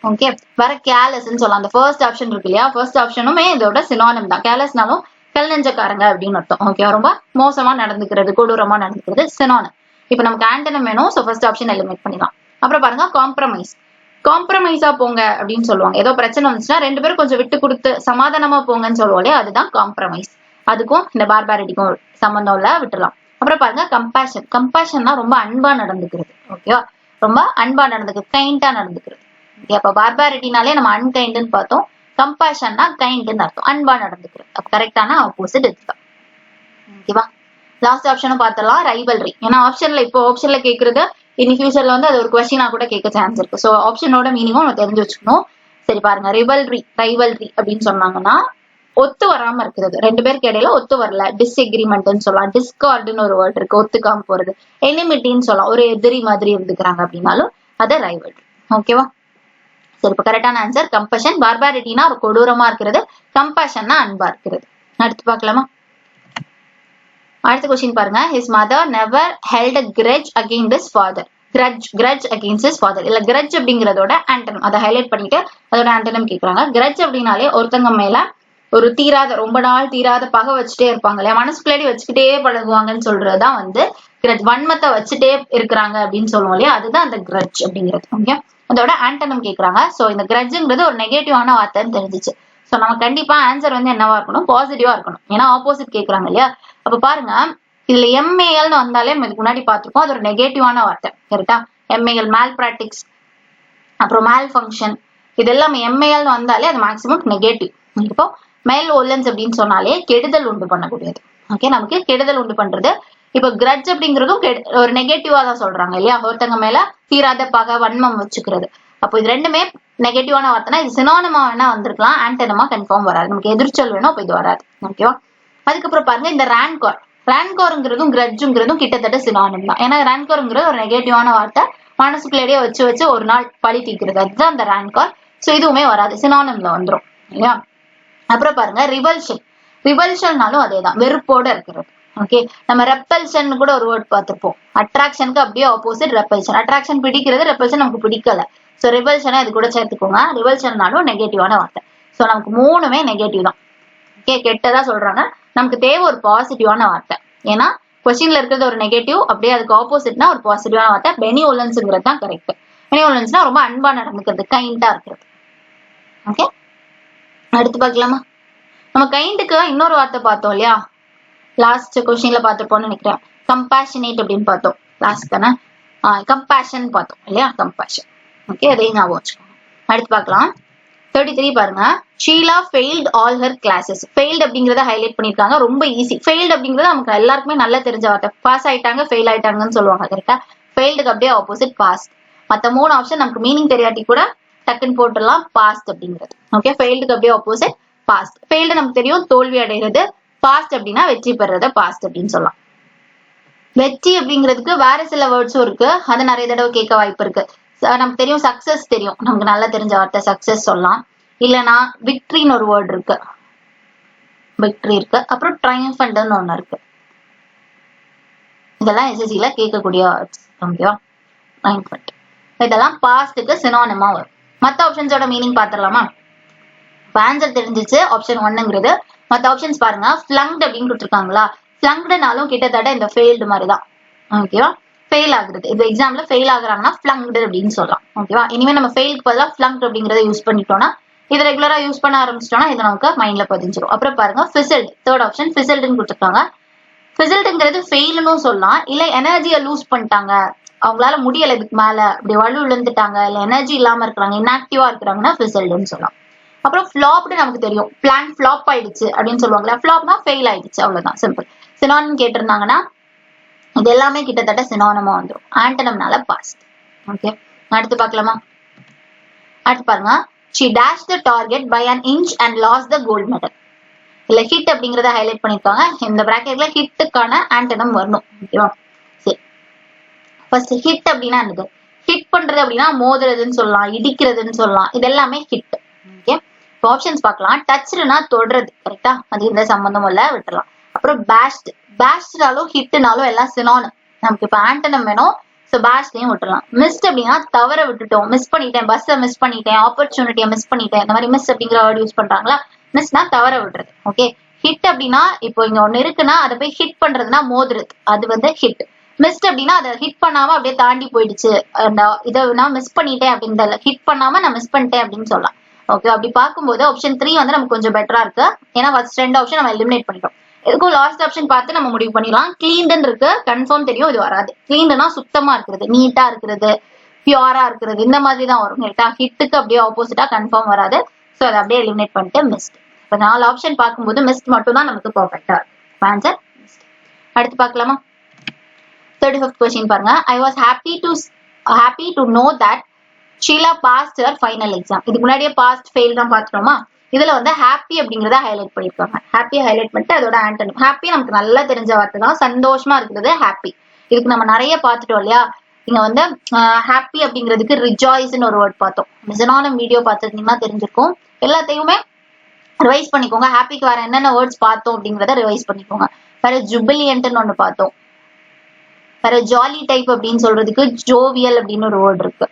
ஓகே, வேற கேர்லெஸ்ன்னு சொல்லலாம். அந்த ஃபர்ஸ்ட் ஆப்ஷன் இருக்கு இல்லையா? ஃபர்ஸ்ட் ஆப்ஷனுமே இதோட சினோனிம் தான். கேர்லெஸ்னாலும் கல்நெஞ்சக்காரங்க அப்படின்னு அர்த்தம். ஓகே, ரொம்ப மோசமா நடந்துக்கிறது, கொடூரமா நடந்துக்கிறது சினோனிம். இப்ப நமக்கு ஆன்டனிம் வேணும். ஸோ ஃபர்ஸ்ட் ஆப்ஷன் எலிமினேட் பண்ணிடலாம். அப்புறம் பாருங்க காம்ப்ரமைஸ். காம்ப்ரமைஸா போங்க அப்படின்னு சொல்லுவாங்க. ஏதோ பிரச்சனை வந்துச்சுன்னா ரெண்டு பேரும் கொஞ்சம் விட்டு கொடுத்து சமாதானமா போங்கன்னு சொல்லுவோம் இல்லையா? அதுதான் காம்ப்ரமைஸ். அதுக்கும் இந்த பார்பாரிட்டிக்கும் சம்பந்தம் இல்ல, விட்டுலாம். அப்புறம் பாருங்க கம்பேஷன். கம்பேஷன்னா ரொம்ப அன்பா நடந்துக்கிறது. ஓகேவா? ரொம்ப அன்பா நடந்துக்கிறது, கைண்டா நடந்துக்கிறது. அப்ப பார்பாரிட்டினாலே நம்ம அன்கைண்ட்னு பார்த்தோம். கம்பேஷன்னா கைண்ட்னு அர்த்தம், அன்பா நடந்துக்கிறது. அப்ப கரெக்டான ஆப்போசிட் இதுதான். ஓகேவா? லாஸ்ட் ஆப்ஷனும் பார்த்தலாம், ரைவல்ரி. ஏன்னா ஆப்ஷன்ல கேட்கறது இனி ஃபியூச்சர்ல வந்து அது ஒரு கொஸ்டினா கூட கேட்க சான்ஸ் இருக்கு. ஸோ ஆப்ஷனோட மீனிங்கும் நம்ம தெரிஞ்சு வச்சுக்கணும். சரி பாருங்க, ரைவல்ரி அப்படின்னு சொன்னாங்கன்னா ஒத்து வராம இருக்கிறது, ரெண்டு பேருக்கு இடையில ஒத்து வரல, டிஸ்எக்ரிமெண்ட்னு சொல்லலாம். டிஸ்கார்டுன்னு ஒரு வேர்ட் இருக்கு, ஒத்துக்காம போறது. எனிமிட்டின்னு சொல்லலாம், ஒரு எதிரி மாதிரி இருந்துக்கிறாங்க அப்படின்னாலும் அது ரைவல்ரி. ஓகேவா? சரி, இப்ப கரெக்டான ஆன்சர் கம்பஷன். பார்பாரிட்டினா ஒரு கொடூரமா இருக்கிறது, கம்பஷன்னா அன்பா இருக்கிறது. அடுத்து பார்க்கலாமா? அடுத்த கொஸ்டின் பாருங்க. his mother never held a grudge against his father. grudge against his father. இல்ல grudge அப்படிங்கறதோட ஆன்டனிம் அதை ஹைலைட் பண்ணிட்டு அதோட ஆன்டனிம் கேக்குறாங்க. grudge அப்படின்னாலே ஒருத்தங்க மேல ஒரு ரொம்ப நாள் தீராத பகை வச்சுட்டே இருப்பாங்க இல்லையா? மனசுக்குள்ளே வச்சுக்கிட்டே பழகுவாங்கன்னு சொல்றதுதான் வந்து grudge. வன்மத்தை வச்சுட்டே இருக்கிறாங்க அப்படின்னு சொல்லுவோம் இல்லையா? அதுதான் அந்த grudge அப்படிங்கிறது. ஓகே, அதோட ஆன்டனிம் கேக்குறாங்க. சோ இந்த grudgeங்கிறது ஒரு நெகட்டிவான வார்த்தைன்னு தெரிஞ்சிச்சு. சோ நம்ம கண்டிப்பா ஆன்சர் வந்து என்னவா இருக்கணும்? பாசிட்டிவா இருக்கணும். ஏன்னா ஆப்போசிட் கேக்குறாங்க இல்லையா? அப்ப பாருங்க, இதுல எம்ஏஎல்னு வந்தாலே இதுக்கு முன்னாடி பார்த்திருக்கோம், அது ஒரு நெகட்டிவான வார்த்தை. கரெக்டா? எம்ஏஎல் மேல் பிராக்டிக்ஸ், அப்புறம் மேல் ஃபங்க்ஷன், இது எல்லாம் எம்ஏஎல்னு வந்தாலே அது மேக்சிமம் நெகட்டிவ். இப்போ மேல் ஓலன்ஸ் அப்படின்னு சொன்னாலே கெடுதல் உண்டு பண்ணக்கூடியது. ஓகே, நமக்கு கெடுதல் உண்டு பண்றது. இப்போ கிரட்ஜ் அப்படிங்கிறதும் ஒரு நெகட்டிவா தான் சொல்றாங்க இல்லையா? ஒருத்தங்க மேல தீராத பகை, வன்மம் வச்சுக்கிறது. அப்போ இது ரெண்டுமே நெகட்டிவான வார்த்தைனா இது சினோனிமா வேணா வந்திருக்கலாம், ஆன்டனிமா கன்ஃபார்ம் வராது. நமக்கு எதிர்ச்சொல் வேணும், அப்போ இது வராது. ஓகேவா? அதுக்கப்புறம் பாருங்க இந்த ரேன்கார்ங்கிறதும் கிரட்ஜுங்கிறதும் கிட்டத்தட்ட சினானிம் தான். ஏன்னா ரேன்கார்ங்கிறது ஒரு நெகட்டிவான வார்த்தை, மனசுக்குள்ளேயே வச்சு ஒரு நாள் பழி தீக்கிறது, அதுதான் அந்த ரேன்கார். சோ இதுவுமே வராது, சினானிம்ல வந்துடும் இல்லையா? அப்புறம் பாருங்க ரிவல்ஷன்னாலும் அதேதான், வெறுப்போட இருக்கிறது. ஓகே, நம்ம ரெப்பல்ஷன் கூட ஒரு வேர்ட் பார்த்திருப்போம். அட்ராக்ஷனுக்கு அப்படியே ஆப்போசிட் ரெப்பல்ஷன். அட்ராக்ஷன் பிடிக்கிறது, ரெப்பல்ஷன் நமக்கு பிடிக்கல. சோ ரிவல்ஷனை இது கூட சேர்த்துக்கோங்க. ரிவல்ஷன்னாலும் நெகட்டிவான வார்த்தை. சோ நமக்கு மூணுமே நெகட்டிவ் தான். ஓகே, கெட்டதா சொல்றாங்க. நமக்கு தேவை ஒரு பாசிட்டிவான வார்த்தை. ஏன்னா கொஸ்டின்ல இருக்கிறது ஒரு நெகட்டிவ், அப்படியே அதுக்கு ஆப்போசிட்னா ஒரு பாசிட்டிவான வார்த்தை. பெனிவோலன்ஸ்ங்கிறது தான் கரெக்ட். பெனிவோலன்ஸ்னா ரொம்ப அன்பா நடந்துக்கிறது, கைண்டா இருக்கிறது. ஓகே, அடுத்து பார்க்கலாமா? நம்ம கைண்டுக்கு இன்னொரு வார்த்தை பார்த்தோம் இல்லையா? லாஸ்ட் கொஸ்டின்ல பார்த்திருப்போம்னு நினைக்கிறேன். கம்பேஷனேட் அப்படின்னு பார்த்தோம் லாஸ்ட் தானே. கம்பேஷன் பார்த்தோம் இல்லையா? கம்பேஷன். ஓகே, அதையும் ஞாபகம் வச்சுக்கோங்க. அடுத்து பார்க்கலாம். 33 பாருங்க. Sheila failed all her classes. Failed அப்படிங்கறத ஹைலைட் பண்ணிருக்காங்க. ரொம்ப ஈஸி. ஃபெயில்ட் அப்படிங்கறது நமக்கு எல்லாருக்குமே நல்லா தெரிஞ்ச வார்த்தை. பாஸ் ஆயிட்டாங்க, ஃபெயில் ஆயிட்டாங்கன்னு சொல்லுவாங்க. கரெக்டா? ஃபெயில்டுக்கு அப்படியே ஆப்போசிட் பாஸ்ட். மத்த மூணு ஆப்ஷன் நமக்கு மீனிங் தெரியாட்டி கூட டக்குன்னு போட்டுடலாம், பாஸ்ட் அப்படிங்கிறது. ஓகே, ஃபெயில்டுக்கு அப்படியே ஆப்போசிட் பாஸ்ட். ஃபெயில்டு நமக்கு தெரியும், தோல்வி அடைகிறது. பாஸ்ட் அப்படின்னா வெற்றி பெறத பாஸ்ட் அப்படின்னு சொல்லலாம். வெற்றி அப்படிங்கிறதுக்கு வேற சில வேர்ட்ஸும் இருக்கு, அதை நிறைய தடவை கேட்க வாய்ப்பு இருக்கு. நமக்கு தெரியும் சக்சஸ் தெரியும், நமக்கு நல்லா தெரிஞ்ச வார்த்தை சக்சஸ் சொல்லலாம். இல்லைன்னா விக்டரின்னு ஒரு வேர்ட் இருக்கு, விக்டரி இருக்கு. அப்புறம் ட்ரையம்பன்ட்னு ஒண்ணு இருக்கு. இதெல்லாம் எஸ்எஸ்சில கேட்கக்கூடிய வேர்ட்ஸ். ஓகேவா? ட்ரையம்பன்ட் இதெல்லாம் பாஸ்டுக்கு சினோனிமா வரும். மற்ற ஆப்ஷன்ஸோட மீனிங் பாத்துடலாமா? ஆன்சர் தெரிஞ்சிச்சு ஆப்ஷன் 1ங்கிறது. மற்ற ஆப்ஷன்ஸ் பாருங்க. ஃபிளங்க்ட் அப்படின்னு கொடுத்துருக்காங்களா? ஃபிளங்க்டுனாலும் கிட்டத்தட்ட இந்த ஃபெயில்டு மாதிரி தான். ஓகேவா? ஃபெயில் ஆகுறது. இந்த எக்ஸாம்ல ஃபெயில் ஆகுறாங்கன்னா ஃபிளங்க்டு அப்படின்னு சொல்லலாம். ஓகேவா? இனிமே நம்ம ஃபெயிலுக்கு பதிலா ஃபிளங்க்ட் அப்படிங்கறத யூஸ் பண்ணிட்டோம்னா, இதை ரெகுலரா யூஸ் பண்ண ஆரம்பிச்சிட்டோம்னா இது நமக்கு மைண்ட்ல பதிஞ்சிடும். அப்புறம் பாருங்க ஃபிசல்ட். தேர்ட் ஆப்ஷன் ஃபிசல்ட்னு கொடுத்துருக்காங்க. ஃபிசல்ட்ங்கிறது ஃபெயில்னு சொல்லலாம், இல்ல எனர்ஜியை லூஸ் பண்ணிட்டாங்க, அவங்களால முடியல இதுக்கு மேல, அப்படி வலு விழுந்துட்டாங்க, இல்ல எனர்ஜி இல்லாம இருக்கிறாங்க, இன்ஆக்டிவா இருக்கிறாங்கன்னா ஃபிசல்ட்னு சொல்லலாம். அப்புறம் ஃபிளாப்டு நமக்கு தெரியும், பிளான் ஃபிளாப் ஆயிடுச்சு அப்படின்னு சொல்லுவாங்களா? ஃபிளாப்னா ஃபெயில் ஆயிடுச்சு, அவ்வளவுதான், சிம்பிள். சினானிம் கேட்டிருந்தாங்கன்னா இது எல்லாமே கிட்டத்தட்ட சினோனிமா வந்துடும். ஆண்டனம்னால பாஸ்ட். ஓகே, அடுத்து பார்க்கலாமா? அடுத்து பாருங்க, she dashed the target by an inch and lost the gold medal. இல்ல ஹிட் அப்படிங்கறத ஹைலைட் பண்ணிருக்காங்க. இந்த பிராக்கெட்ல ஹிட்டுக்கான ஆண்டனம் வரணும். ஓகேவா? சரி, ஃபர்ஸ்ட் ஹிட் அப்படின்னா என்னது? ஹிட் பண்றது அப்படின்னா மோதுறதுன்னு சொல்லலாம், இடிக்கிறதுன்னு சொல்லலாம். இது எல்லாமே ஹிட். ஓகே, இப்போ ஆப்ஷன்ஸ் பார்க்கலாம். டச்னா தொடுறது, கரெக்டா? அது இந்த சம்பந்தம் இல்ல, விட்டுறலாம். அப்புறம் பேஷ்ட், பேஷ்ட்னாலும் ஹிட்னாலும் எல்லாம் சினோனிம். நமக்கு இப்ப ஆண்டனம் வேணும், சோ பேஷ்டையும் விட்டுறலாம். மிஸ்ட் அப்படின்னா தவற விட்டுட்டோம், மிஸ் பண்ணிட்டேன், பஸ்ஸை மிஸ் பண்ணிட்டேன், ஆப்பர்ச்சுனிட்டியை மிஸ் பண்ணிட்டேன், இந்த மாதிரி மிஸ் அப்படிங்கிற வேர்ட் யூஸ் பண்றாங்களா? மிஸ்னா தவற விடுறது. ஓகே, ஹிட் அப்படின்னா இப்போ இங்க ஒண்ணு இருக்குன்னா அதை போய் ஹிட் பண்றதுன்னா மோதுறது, அது வந்து ஹிட். மிஸ்ட் அப்படின்னா அதை ஹிட் பண்ணாம அப்படியே தாண்டி போயிடுச்சு, இதை நான் மிஸ் பண்ணிட்டேன் அப்படின்னு, ஹிட் பண்ணாம நான் மிஸ் பண்ணிட்டேன் அப்படின்னு சொல்லலாம். ஓகே, அப்படி பார்க்கும்போது ஆப்ஷன் 3 வந்து நமக்கு கொஞ்சம் பெட்டரா இருக்கு. ஏன்னா ஃபர்ஸ்ட் 2 ஆப்ஷன் நம்ம எலிமினேட் பண்ணிட்டோம். எதுக்கும் லாஸ்ட் ஆப்ஷன் பார்த்து நம்ம முடிவு பண்ணிடலாம். கிளீன்டு இருக்கு, கன்ஃபார்ம் தெரியும் இது வராது. கிளீன்டுனா சுத்தமா இருக்கிறது, நீட்டா இருக்கிறது, பியூரா இருக்கிறது, இந்த மாதிரி தான் வரும். கரெக்டா? ஹிட்டுக்கு அப்படியே ஆப்போசிட்டா கன்ஃபார்ம் வராது. ஸோ அதை அப்படியே எலிமினேட் பண்ணிட்டு மிஸ்ட். இப்போ 4 ஆப்ஷன் பார்க்கும்போது மிஸ்ட் மட்டும் தான் நமக்கு பர்ஃபெக்டா இருக்கும். Answer missed. அடுத்து பார்க்கலாமா? 35th கொஸ்டின் பாருங்க. I was happy to know that Sheila passed her final exam. இதுக்கு முன்னாடியே பாஸ்ட் ஃபெயில் தான் பார்த்துட்டோமா? இதுல வந்து ஹாப்பி அப்படிங்கறத ஹைலைட் பண்ணிருக்காங்க. ஹாப்பி ஹைலைட் பண்ணிட்டு அதோட ஆண்டனம். ஹாப்பி நமக்கு நல்லா தெரிஞ்ச வார்த்தை தான், சந்தோஷமா இருக்கிறது ஹாப்பி. இதுக்கு நம்ம நிறைய பார்த்துட்டோம் இல்லையா? இங்க வந்து ஹாப்பி அப்படிங்கிறதுக்கு ரிஜாய்ஸ்ன்னு ஒரு வேர்ட் பார்த்தோம். சினோனிம் வீடியோ பார்த்துருந்தீங்கன்னா தெரிஞ்சிருக்கும். எல்லாத்தையுமே ரிவைஸ் பண்ணிக்கோங்க. ஹாப்பிக்கு வேற என்னென்ன வேர்ட்ஸ் பார்த்தோம் அப்படிங்கறத ரிவைஸ் பண்ணிக்கோங்க. வேற ஜுபிலியன்ட்னு ஒண்ணு பார்த்தோம். வேற ஜாலி டைப் அப்படின்னு சொல்றதுக்கு ஜோவியல் அப்படின்னு ஒரு வேர்ட் இருக்கு.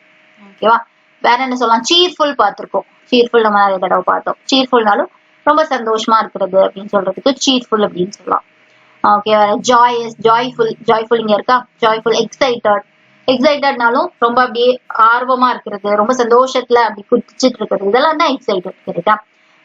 ஓகேவா? வேற என்ன சொல்லலாம்? சீர்ஃபுல் பார்த்திருக்கோம். சீர்ஃபுல் நம்ம நிறைய தடவை பார்த்தோம். சீர்ஃபுல்னாலும் ரொம்ப சந்தோஷமா இருக்கிறது அப்படின்னு சொல்றதுக்கு சீர்ஃபுல் அப்படின்னு சொல்லலாம். ஓகே, வேற ஜாயஸ், ஜாய்ஃபுல் இங்க இருக்கா? ஜாய்ஃபுல். எக்ஸைட்டட்னாலும் ரொம்ப அப்படியே ஆர்வமா இருக்கிறது, ரொம்ப சந்தோஷத்துல அப்படி குதிச்சுட்டு இருக்கிறது, இதெல்லாம் தான் எக்ஸைட்டட். கரெக்டா?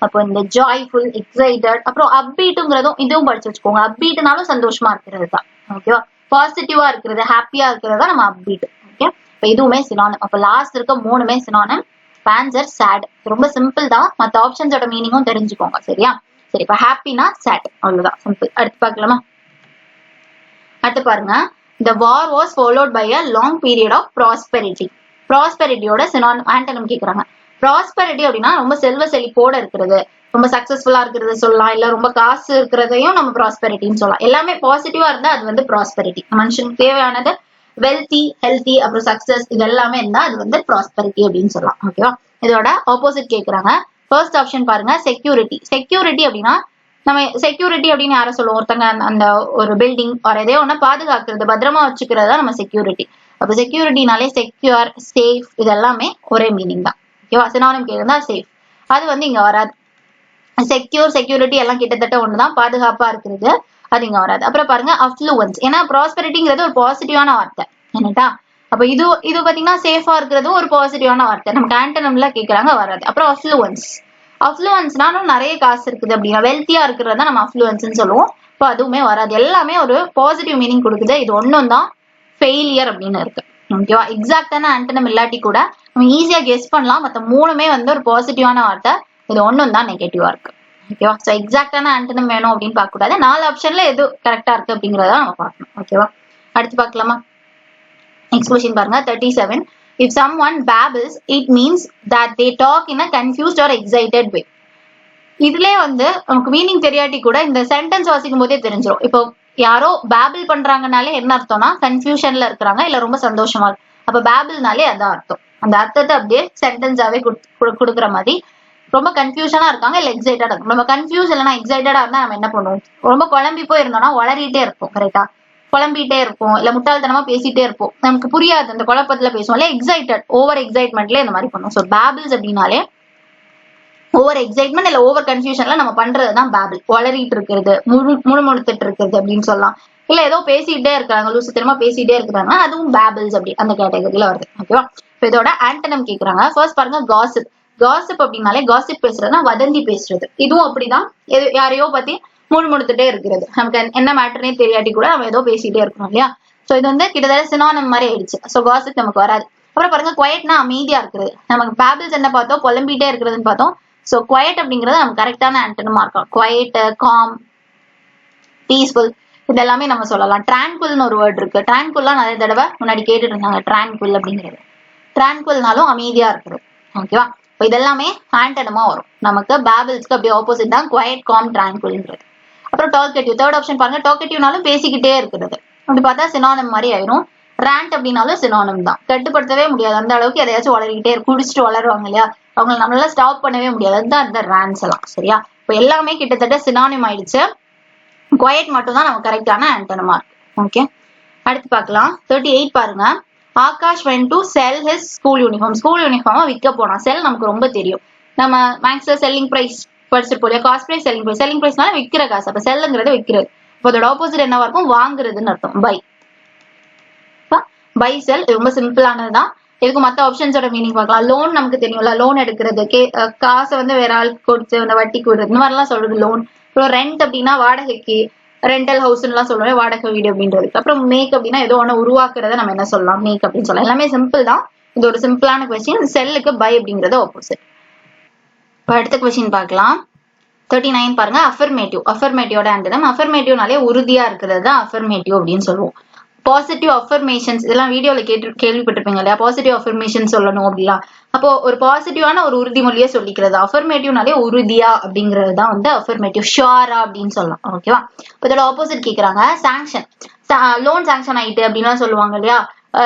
அப்போ இந்த ஜாய்ஃபுல், எக்ஸைட்டட், அப்புறம் அப்பீட்டுங்கிறதும் இதுவும் படிச்சு வச்சுக்கோங்க. அப்பீட்னாலும் சந்தோஷமா இருக்கிறது தான். ஓகேவா? பாசிட்டிவா இருக்கிறது, ஹாப்பியா இருக்கிறது நம்ம அப்பீட். ஓகே, இப்போ இதுவுமே சினோனிம். அப்ப லாஸ்ட் இருக்க 3மே சினோனிம். Answer sad. ரொம்ப சிம்பிள் தான், மற்ற ஆப்ஷன்ஸோட மீனிங்கும் தெரிஞ்சுக்கோங்க. சரியா? சரி, இப்ப ஹாப்பினா சேட், அவ்வளவுதான், சிம்பிள். அடுத்து பார்க்கலாமா? அடுத்து பாருங்க, the war was followed by a long period of prosperity. ப்ராஸ்பெரிட்டியோட சினோனிம் ஆண்டனம் கேக்குறாங்க. ப்ராஸ்பெரிட்டி அப்படின்னா ரொம்ப செல்வ செழிப்போட இருக்கிறது, ரொம்ப சக்சஸ்ஃபுல்லா இருக்கிறது சொல்லலாம், இல்ல ரொம்ப காசு இருக்கிறதையும் நம்ம ப்ராஸ்பெரிட்டின்னு சொல்லலாம். எல்லாமே பாசிட்டிவா இருந்தா அது வந்து ப்ராஸ்பெரிட்டி. மனுஷனுக்கு தேவையானது வெல்தி, ஹெல்தி, அப்புறம் சக்சஸ், இது எல்லாமே இருந்தா அது வந்து ப்ராஸ்பெரிட்டி அப்படின்னு சொல்லலாம். ஓகேவா? இதோட ஆப்போசிட் கேக்குறாங்க. ஃபர்ஸ்ட் ஆப்ஷன் பாருங்க, செக்யூரிட்டி. செக்யூரிட்டி அப்படின்னா நம்ம செக்யூரிட்டி அப்படின்னு யார சொல்லுவோம்? ஒருத்தங்க அந்த ஒரு பில்டிங் ஒரு எதையோ ஒண்ணு பாதுகாக்கிறது, பத்திரமா வச்சுக்கிறதா நம்ம செக்யூரிட்டி. அப்ப செக்யூரிட்டினாலே செக்யூர், சேஃப், இது எல்லாமே ஒரே மீனிங் தான். ஓகேவா? சினோனிம் கேக்குறதா சேஃப், அது வந்து இங்க வராது. செக்யூரிட்டி எல்லாம் கிட்டத்தட்ட ஒண்ணுதான், பாதுகாப்பா இருக்கிறது, அது இங்க வராது. அப்புறம் பாருங்க அஃப்ளூவன்ஸ், ஏன்னா ப்ராஸ்பெரிட்டிங்கிறது ஒரு பாசிட்டிவான வார்த்தை. என்னட்டா? அப்ப இது பாத்தீங்கன்னா சேஃபா இருக்கிறதும் ஒரு பாசிட்டிவான வார்த்தை. நமக்கு ஆண்டனம்ல கேக்குறாங்க, வராது. அப்புறம் அஃப்ளூவன்ஸ்னாலும் நிறைய காசு இருக்குது அப்படின்னா வெல்த்தியா இருக்கிறதா நம்ம அஃப்ளூவன்ஸ்ன்னு சொல்லுவோம். இப்போ அதுவுமே வராது. எல்லாமே ஒரு பாசிட்டிவ் மீனிங் கொடுக்குது. இது ஒன்னும் தான் ஃபெயிலியர் அப்படின்னு இருக்கு. ஓகேவா? எக்ஸாக்டான ஆண்டனம் இல்லாட்டி கூட நம்ம ஈஸியா கெஸ் பண்ணலாம். மற்ற 3மே வந்து ஒரு பாசிட்டிவான வார்த்தை, இது ஒன்னும் தான் நெகட்டிவா இருக்கு. ஓகேவா? சோ எக்ஸாக்டான ஆண்டனம் வேணும் அப்படின்னு பார்க்க கூடாது. 4 ஆப்ஷன்ல எது கரெக்டா இருக்கு அப்படிங்கறத நம்ம பார்க்கணும். ஓகேவா? அடுத்து பார்க்கலாமா? நெக்ஸ்ட் क्वेश्चन பாருங்க, 37. If someone babbles, it means that they talk in a confused or excited way. இதுல வந்து நமக்கு மீனிங் தெரியாட்டி கூட இந்த சென்டென்ஸ் வாசிக்கும் போதே தெரிஞ்சிடும். இப்போ யாரோ பேபிள் பண்றாங்கனாலே என்ன அர்த்தம்னா கன்ஃபியூஷன்ல இருக்கிறாங்க, இல்ல ரொம்ப சந்தோஷமா இருக்கு. அப்ப பேபிள்னாலே அதான் அர்த்தம். அந்த அர்த்தத்தை அப்படியே சென்டென்ஸாவே கொடுக்குற மாதிரி ரொம்ப கன்ஃபியூஷனா இருக்காங்க, இல்ல எக்ஸைட்டடா இருக்கும். நம்ம கன்ஃபியூஸ் இல்லைன்னா எக்ஸைட்டடா இருந்தா நம்ம என்ன பண்ணுவோம்? ரொம்ப குழம்பி போய் இருந்தோம்னா வளரிட்டே இருப்போம். கரெக்டா? குழம்பிட்டே இருப்போம், இல்ல முட்டாள்தனமா பேசிட்டே இருப்போம், நமக்கு புரியாது, அந்த குழப்பத்துல பேசுவோம். இல்ல எக்ஸைட்டட், ஓவர் எக்ஸைட்மெண்ட்ல இந்த மாதிரி பண்ணுவோம். ஸோ பேபிள்ஸ் அப்படின்னாலே ஓவர் எக்ஸைட்மெண்ட் இல்ல ஓவர் கன்ஃபியூஷன்ல நம்ம பண்றதுதான் பேபிள். வளரிட்டு இருக்கிறது, முழுமுழுத்துட்டு இருக்கிறது அப்படின்னு சொல்லலாம். இல்ல ஏதோ பேசிட்டே இருக்காங்க, லூசு தெரியுமா பேசிட்டே இருக்கிறாங்க, அதுவும் பேபிள்ஸ் அப்படி அந்த கேட்டகரியில வருது. ஓகேவா? இப்போ இதோட ஆண்டனம் கேக்குறாங்க. ஃபர்ஸ்ட் பாருங்க, காசிப். காசிப் அப்படின்னாலே காசிப் பேசுறதுன்னா வதந்தி பேசுறது. இதுவும் அப்படிதான், யாரையோ பத்தி முழுமுழுத்துட்டே இருக்கிறது. நமக்கு என்ன மேட்டர்னே தெரியாட்டி கூட நம்ம ஏதோ பேசிட்டே இருக்கணும் இல்லையா? சோ இது வந்து கிட்டத்தட்ட சினோனிம் மாதிரி ஆயிடுச்சு. சோ காசிப் நமக்கு வராது. அப்புறம் பாருங்க, குவைட்னா அமைதியா இருக்கிறது. நமக்கு பேபிள்ஸ் என்ன பார்த்தோம்? புலம்பிட்டே இருக்கிறதுன்னு பார்த்தோம். சோ குவைட் அப்படிங்கறது நமக்கு கரெக்டான ஆண்டனமா இருக்கும். குவைட், காம், பீஸ்ஃபுல், இது எல்லாமே நம்ம சொல்லலாம். ட்ராங்குல்னு ஒரு வேர்ட் இருக்கு. ட்ராங்குல்லாம் நிறைய தடவை முன்னாடி கேட்டுட்டு இருந்தாங்க. ட்ராங்குல் அப்படிங்கிறது ட்ராங்குல்னாலும் அமைதியா இருக்கிறது. ஓகேவா? இப்போ இதெல்லாமே ஆண்டனமா வரும். நமக்கு பேபிள்ஸ்க்கு அப்படியே ஆப்போசிட் தான் குவைட், காம், ட்ராங்குல்ங்கிறது. அப்புறம் டாக்கெட்டிவ், தேர்ட் ஆப்ஷன் பாருங்க. டாக்கெட்டிவ்னாலும் பேசிக்கிட்டே இருக்கிறது. அப்படி பார்த்தா சினானிம் மாதிரி ஆயிரும். ரேண்ட் அப்படின்னாலும் சினானிம் தான். கட்டுப்படுத்தவே முடியாது, அந்த அளவுக்கு எதையாச்சும் வளரிக்கிட்டே இருக்கும். குடிச்சிட்டு வளருவாங்க இல்லையா, அவங்க நம்மளால ஸ்டாப் பண்ணவே முடியாது. அதுதான் இந்த ரேண்ட்ஸ் எல்லாம். சரியா? இப்போ எல்லாமே கிட்டத்தட்ட சினானிம் ஆயிடுச்சு. குவைட் மட்டும் தான் நமக்கு கரெக்டான ஆண்டனமா இருக்கு. ஓகே, அடுத்து பார்க்கலாம். 38 பாருங்க. Akash went to sell his school uniform. School யூனிஃபார்மா விற்க போனா. செல் நமக்கு ரொம்ப தெரியும். நம்ம மேக்ஸ்ல செல்லிங் பிரைஸ் படிச்சிருப்போம் இல்லையா? Cost price, selling price. Selling பிரைஸ்னால விற்கிற காசு. அப்ப செல்லுங்கிறது விற்கிறது. இப்போ அதோட ஆப்போசிட் என்னவா இருக்கும்? வாங்குறதுன்னு அர்த்தம். பை. பை செல் ரொம்ப சிம்பிளானதுதான். இதுக்கு மற்ற ஆப்ஷன்ஸோட மீனிங் பார்க்கலாம். லோன் நமக்கு தெரியும்ல, லோன் எடுக்கிறது, காசை வந்து வேற ஆளுக்கு கொடுத்து அந்த வட்டிக்கு விடுறது, இந்த மாதிரிலாம் சொல்றது லோன். அப்புறம் ரெண்ட் அப்படின்னா வாடகைக்கு, ரெண்டல் ஹவுஸ்ன்னு எல்லாம் சொல்லுவோம், வாடகை வீடு அப்படின்றது. அப்புறம் மேக் அப்படின்னா ஏதோ ஒன்று உருவாக்குறத நம்ம என்ன சொல்லலாம்? மேக் அப்படின்னு சொல்லலாம். எல்லாமே சிம்பிள் தான். இது ஒரு சிம்பிளான கொஸ்டின். செல்லுக்கு பை அப்படிங்கிறது ஆப்போசிட். இப்போ அடுத்த கொஸ்டின் பார்க்கலாம். 39 பாருங்க. அஃபர்மேட்டிவ். அஃபர்மேட்டிவோட ஆண்டனம். அஃபர்மேட்டிவ்னாலே உறுதியா இருக்கிறது தான் அஃபர்மேட்டிவ் அப்படின்னு சொல்லுவோம். பாசிட்டிவ் அஃபர்மேஷன்ஸ் இதெல்லாம் வீடியோல கேள்விப்பட்டிருப்பீங்க இல்லையா? பாசிட்டிவ் அஃபர்மேஷன் சொல்லணும் அப்படிலாம். அப்போ ஒரு பாசிட்டிவான ஒரு உறுதிமொழியை சொல்லிக்கிறது. அஃபர்மேட்டிவ்னாலே உறுதியா அப்படிங்கிறது தான் வந்து அஃபர்மேட்டிவ். ஷுவரா அப்படின்னு சொல்லலாம். ஓகேவா? இப்போ இதோட ஆப்போசிட் கேட்கறாங்க. சாங்ஷன். லோன் சாங்ஷன் ஆயிட்டு அப்படின்லாம் சொல்லுவாங்க இல்லையா?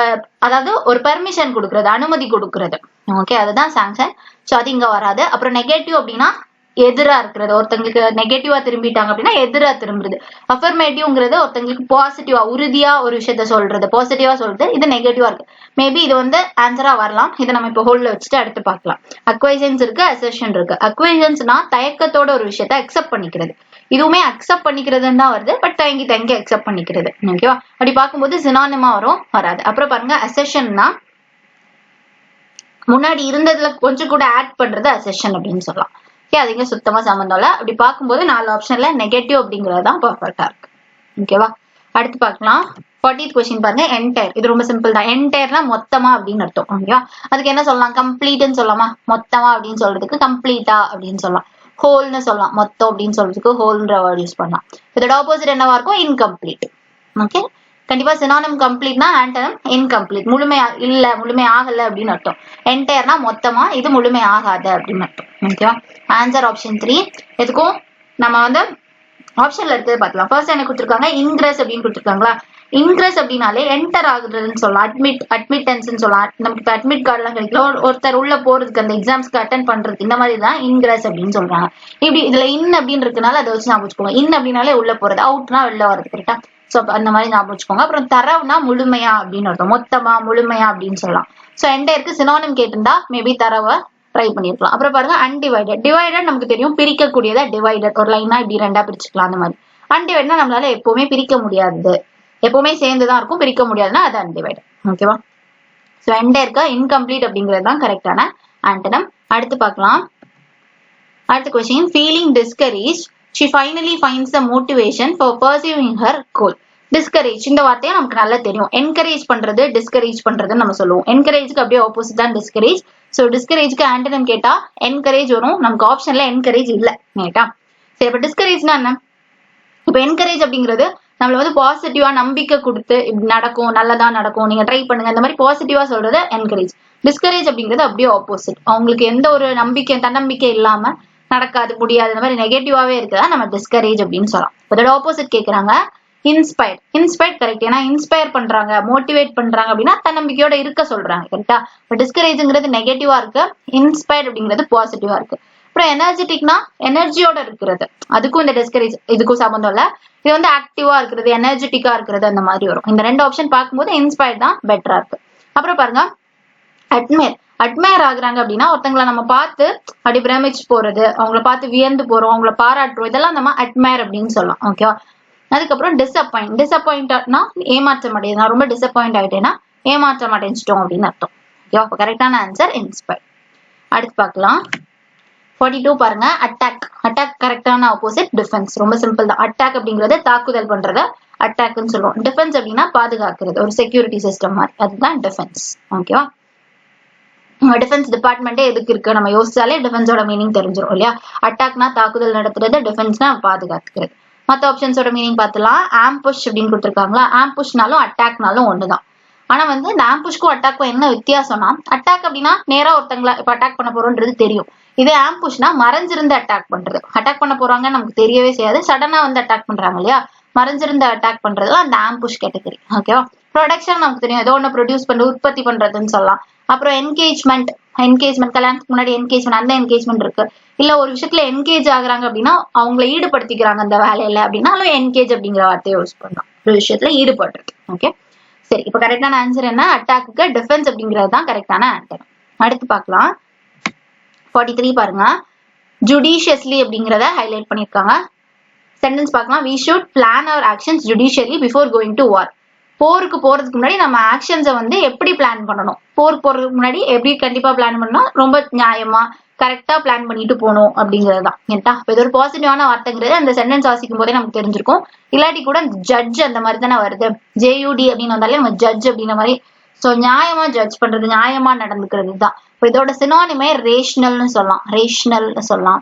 அதாவது ஒரு பெர்மிஷன் கொடுக்கறது, அனுமதி கொடுக்கறது. ஓகே, அதுதான் சாங்ஷன். ஸோ அது இங்க வராது. அப்புறம் நெகட்டிவ் அப்படின்னா எதிரா இருக்கிறது. ஒருத்தங்களுக்கு நெகட்டிவா திரும்பிட்டாங்க அப்படின்னா எதிரா திரும்புறது. அஃபர்மேட்டிவ்ங்கிறது ஒருத்தங்களுக்கு பாசிட்டிவா உறுதியா ஒரு விஷயத்த சொல்றது, பாசிட்டிவா சொல்றது. இது நெகட்டிவா இருக்கு. மேபி இது வந்து ஆன்சரா வரலாம். இதை நம்ம இப்போ ஹோல்ட்ல வச்சுட்டு அடுத்து பார்க்கலாம். அக்வைசன்ஸ் இருக்கு, அசர்ஷன் இருக்கு. அக்வைசன்ஸ்னா தயக்கத்தோட ஒரு விஷயத்த அக்செப்ட் பண்ணிக்கிறது. இதுவுமே அக்செப்ட் பண்ணிக்கிறதுன்னு தான் வருது, பட் தயங்கி தயங்கி அக்செப்ட் பண்ணிக்கிறது. ஓகேவா? அப்படி பார்க்கும்போது சினானிமா வரும், வராது. அப்புறம் பாருங்க, அசர்ஷன்னா முன்னாடி இருந்ததுல கொஞ்சம் கூட ஆட் பண்றது அசர்ஷன் அப்படின்னு சொல்லலாம். அது இங்க சுத்தமா சம்பந்தம் இல்ல. அப்படி பார்க்கும்போது 4 ஆப்ஷன்ல நெகட்டிவ் அப்படிங்கிறது தான் பர்ஃபெக்டா இருக்கு. ஓகேவா? அடுத்து பார்க்கலாம். 40th கொஸ்டின் பாருங்க. என்டையர். இது ரொம்ப சிம்பிள் தான். என்டையர்னா மொத்தமா அப்படின்னு அர்த்தம். ஓகேவா? அதுக்கு என்ன சொல்லலாம்? கம்ப்ளீட்னு சொல்லலாமா? மொத்தமா அப்படின்னு சொல்றதுக்கு கம்ப்ளீட்டா அப்படின்னு சொல்லலாம். ஹோல்னு சொல்லலாம். மொத்தம் அப்படின்னு சொல்றதுக்கு ஹோல்ன்ற வேர்ட் யூஸ் பண்ணலாம். இதோட ஆப்போசிட் என்னவா இருக்கும்? இன்கம்ப்ளீட். ஓகே, கண்டிப்பா சினானிம் கம்ப்ளீட்னா ஆண்டனம் இன்கம்ப்ளீட். முழுமையா இல்ல, முழுமை ஆகல அப்படின்னு அர்த்தம். என்டையர்னா மொத்தமா, இது முழுமை ஆகாத அப்படின்னு அர்த்தம். ஓகேவா? Answer option 3. எதுக்கும் நம்ம வந்து ஆப்ஷன்ல இருக்கிறது பார்க்கலாம். ஃபர்ஸ்ட் என்ன கொடுத்துருக்காங்க? இன்கிரஸ் அப்படின்னு கொடுத்துருக்காங்களா? இன்கிரஸ் அப்படின்னாலே என்டர் ஆகுறதுன்னு சொல்லலாம். அட்மிட்டன்ஸ்ன்னு சொல்லலாம். நமக்கு அட்மிட் கார்டு எல்லாம் கிடைக்கல, ஒருத்தர் உள்ள போறதுக்கு, அந்த எக்ஸாம்ஸ்க்கு அட்டன் பண்றதுக்கு, இந்த மாதிரி தான் இன்கிரஸ் அப்படின்னு சொல்றாங்க. இப்படி இதுல இன் அப்படின்னு இருக்கனால அதை வச்சு ஞாபகம் வச்சுக்கோங்க. இன் அப்படின்னாலே உள்ள போறது, அவுட்னா வெளில வர்றது. கரெக்டா? சோ அந்த மாதிரி ஞாபகம் வச்சுக்கோங்க. அப்புறம் தரவுனா முழுமையா அப்படின்னு அர்த்தம். மொத்தமா, முழுமையா அப்படின்னு சொல்லலாம். சோ என்டையருக்கு சினானிம் கேட்டிருந்தா மேபி தரவை ட்ரை பண்ணிருக்கலாம். அப்புறம் பாருங்க, அன்டிவைடட். டிவைடட் நமக்கு தெரியும், பிரிக்கக்கூடியதா டிவைடட். ஒரு லைனா இப்படி ரெண்டா பிரிச்சுக்கலாம். அந்த மாதிரி அன்டிவைட்னா நம்மளால எப்பவுமே பிரிக்க முடியாது, எப்பவுமே சேர்ந்துதான் இருக்கும், பிரிக்க முடியாதுன்னா அது அன்டிவைடட். ஓகேவா? சோ என்டையருக்கு இன்கம்ப்ளீட் அப்படிங்கிறது தான் கரெக்டான ஆண்டனம். அடுத்து பார்க்கலாம். அடுத்த question. Feeling discourage, she finally finds the motivation for pursuing her goal. Discourage இந்த வார்த்தையை நமக்கு நல்லா தெரியும். என்கரேஜ் பண்றது, டிஸ்கரேஜ் பண்றதுன்னு நம்ம சொல்லுவோம். என்கரேஜ்க்கு அப்படியே ஆப்போசிட் தான் டிஸ்கரேஜ். சோ டிஸ்கரேஜ்க்கு ஆண்டனம் கேட்டா என்கரேஜ் வரும். நமக்கு ஆப்ஷன்ல என்கரேஜ் இல்ல. கேட்டா சரி. இப்ப டிஸ்கரேஜ்னா என்ன? இப்ப என்கரேஜ் அப்படிங்கிறது நம்மள வந்து பாசிட்டிவா நம்பிக்கை கொடுத்து, இப்படி நடக்கும், நல்லதா நடக்கும், நீங்க ட்ரை பண்ணுங்க, இந்த மாதிரி பாசிட்டிவா சொல்றது என்கரேஜ். டிஸ்கரேஜ் அப்படிங்கிறது அப்படியே ஆப்போசிட். அவங்களுக்கு எந்த ஒரு நம்பிக்கை, தன்னம்பிக்கை இல்லாம நடக்காது, முடியாது, இந்த மாதிரி நெகட்டிவாவே இருக்குதா நம்ம டிஸ்கரேஜ் அப்படின்னு சொல்லலாம். அதோட ஆப்போசிட் கேக்குறாங்க. இன்ஸ்பயர். Inspire correct. ஏன்னா இன்ஸ்பயர் பண்றாங்க, மோட்டிவேட் பண்றாங்க அப்படின்னா தன்னம்பிக்கையோட இருக்க சொல்றாங்க. கரெக்டா? டிஸ்கரேஜ்ங்கிறது நெகட்டிவா இருக்கு, இன்ஸ்பயர் அப்படிங்கிறது பாசிட்டிவா இருக்கு. அப்புறம் எனர்ஜெட்டிக்னா எனர்ஜியோட இருக்கிறது. அதுக்கும் இந்த டிஸ்கரேஜ் இதுக்கும் சம்பந்தம் இல்ல. இது வந்து ஆக்டிவா இருக்கிறது, எனர்ஜெட்டிக்கா இருக்கிறது, அந்த மாதிரி வரும். இந்த 2 ஆப்ஷன் பார்க்கும்போது இன்ஸ்பயர் தான் பெட்டரா இருக்கு. அப்புறம் பாருங்க, அட்மையர். அட்மையர் ஆகுறாங்க அப்படின்னா ஒருத்தங்களை நம்ம பார்த்து அப்படி பிரமிச்சு போறது, அவங்கள பார்த்து வியந்து போறோம், அவங்கள பாராட்டுறோம், இதெல்லாம் நம்ம அட்மையர் அப்படின்னு சொல்லலாம். ஓகேவா? அதுக்கப்புறம் டிசப்பாயிண்ட். டிசப்பாயிண்ட்னா ஏமாற்றம் அடையுது. நான் ரொம்ப டிசப்பாயிண்ட் ஆயிட்டேன்னா ஏமாற்றம் அடைஞ்சிட்டோம் அப்படின்னு அர்த்தம். ஓகேவா? அப்ப கரெக்டான ஆன்சர் இன்ஸ்பயர். அடுத்து பார்க்கலாம். 42 பாருங்க. அட்டாக். அட்டாக் கரெக்டான ஆப்போசிட் டிஃபென்ஸ். ரொம்ப சிம்பிள் தான். அட்டாக் அப்படிங்கறது தாக்குதல் பண்றத அட்டாக்னு சொல்லுவோம். டிஃபென்ஸ் அப்படின்னா பாதுகாக்கிறது, ஒரு செக்யூரிட்டி சிஸ்டம் மாதிரி, அதுதான் டிஃபென்ஸ். ஓகேவா? டிஃபென்ஸ் டிபார்ட்மெண்டே எதுக்கு இருக்கு நம்ம யோசிச்சாலே டிஃபென்ஸோட மீனிங் தெரிஞ்சிடும் இல்லையா? அட்டாக்னா தாக்குதல் நடத்துறது, டிஃபென்ஸ்னா பாதுகாக்கிறது. மற்ற ஆப்ஷன்ஸோட மீனிங் பார்த்துலாம். ஆம்புஷ் அப்படின்னு கொடுத்துருக்காங்களா, ஆம்புஷ்னாலும் அட்டாக்னாலும் ஒண்ணுதான். ஆனா வந்து இந்த ஆம்புஷ்க்கும் அட்டாக்கும் என்ன வித்தியாசம்னா, அட்டாக் அப்படின்னா நேரா ஒருத்தங்களை இப்ப அட்டாக் பண்ண போறோம்ன்றது தெரியும். இதே ஆம்புஷ்னா மறைஞ்சிருந்து அட்டாக் பண்றது. அட்டாக் பண்ண போறாங்கன்னு நமக்கு தெரியவே செய்யாது, சடனா வந்து அட்டாக் பண்றாங்க இல்லையா, மறைஞ்சிருந்து அட்டாக் பண்றதுலாம் அந்த ஆம்புஷ் கேட்டகரி. ஓகேவா. ப்ரொடக்ஷன் நமக்கு தெரியும், ஏதோ ஒண்ணு ப்ரொடியூஸ் பண்ணி உற்பத்தி பண்றதுன்னு சொல்லலாம். அப்புறம் என்கேஜ்மெண்ட் கல்யாணத்துக்கு முன்னாடி என்கேஜ்மெண்ட், அந்த என்கேஜ்மெண்ட் இருக்கு. இல்ல ஒரு விஷயத்துல என்கேஜ் ஆகுறாங்க அப்படின்னா அவங்களை ஈடுபடுத்திக்கிறாங்க அந்த வேலையில அப்படின்னா என்கேஜ் அப்படிங்கிற வார்த்தையை யூஸ் பண்ணலாம். ஒரு விஷயத்துல ஈடுபடுறது. ஓகே சரி, இப்ப கரெக்டான ஆன்சர் என்ன, அட்டாக்கு டிஃபென்ஸ் அப்படிங்கிறது தான் கரெக்டான ஆன்சர். அடுத்து பார்க்கலாம். 43 பாருங்க. ஜுடிஷியஸ்லி அப்படிங்கிறத ஹைலைட் பண்ணிருக்காங்க. சென்டென்ஸ் பார்க்கலாம். we should plan our actions judicially before going to war. போருக்கு போறதுக்கு முன்னாடி நம்ம ஆக்ஷன்ஸை வந்து எப்படி பிளான் பண்ணணும், போருக்கு போறதுக்கு முன்னாடி எப்படி கண்டிப்பா பிளான் பண்ணணும், ரொம்ப நியாயமா கரெக்டா பிளான் பண்ணிட்டு போகணும் அப்படிங்கிறது தான். ஏன்டா இது ஒரு பாசிட்டிவான வார்த்தைங்கிறது அந்த சென்டென்ஸ் வாசிக்கும் போதே நமக்கு தெரிஞ்சிருக்கும். இல்லாட்டி கூட ஜட்ஜ் அந்த மாதிரி தானே வருது, ஜேயூடி அப்படின்னு வந்தாலே நம்ம ஜட்ஜ் அப்படின்ற மாதிரி. சோ நியாயமா ஜட்ஜ் பண்றது, நியாயமா நடந்துக்கிறது தான். இப்போ இதோட சினானிமே ரேஷனல்னு சொல்லலாம், ரேஷனல்னு சொல்லலாம்.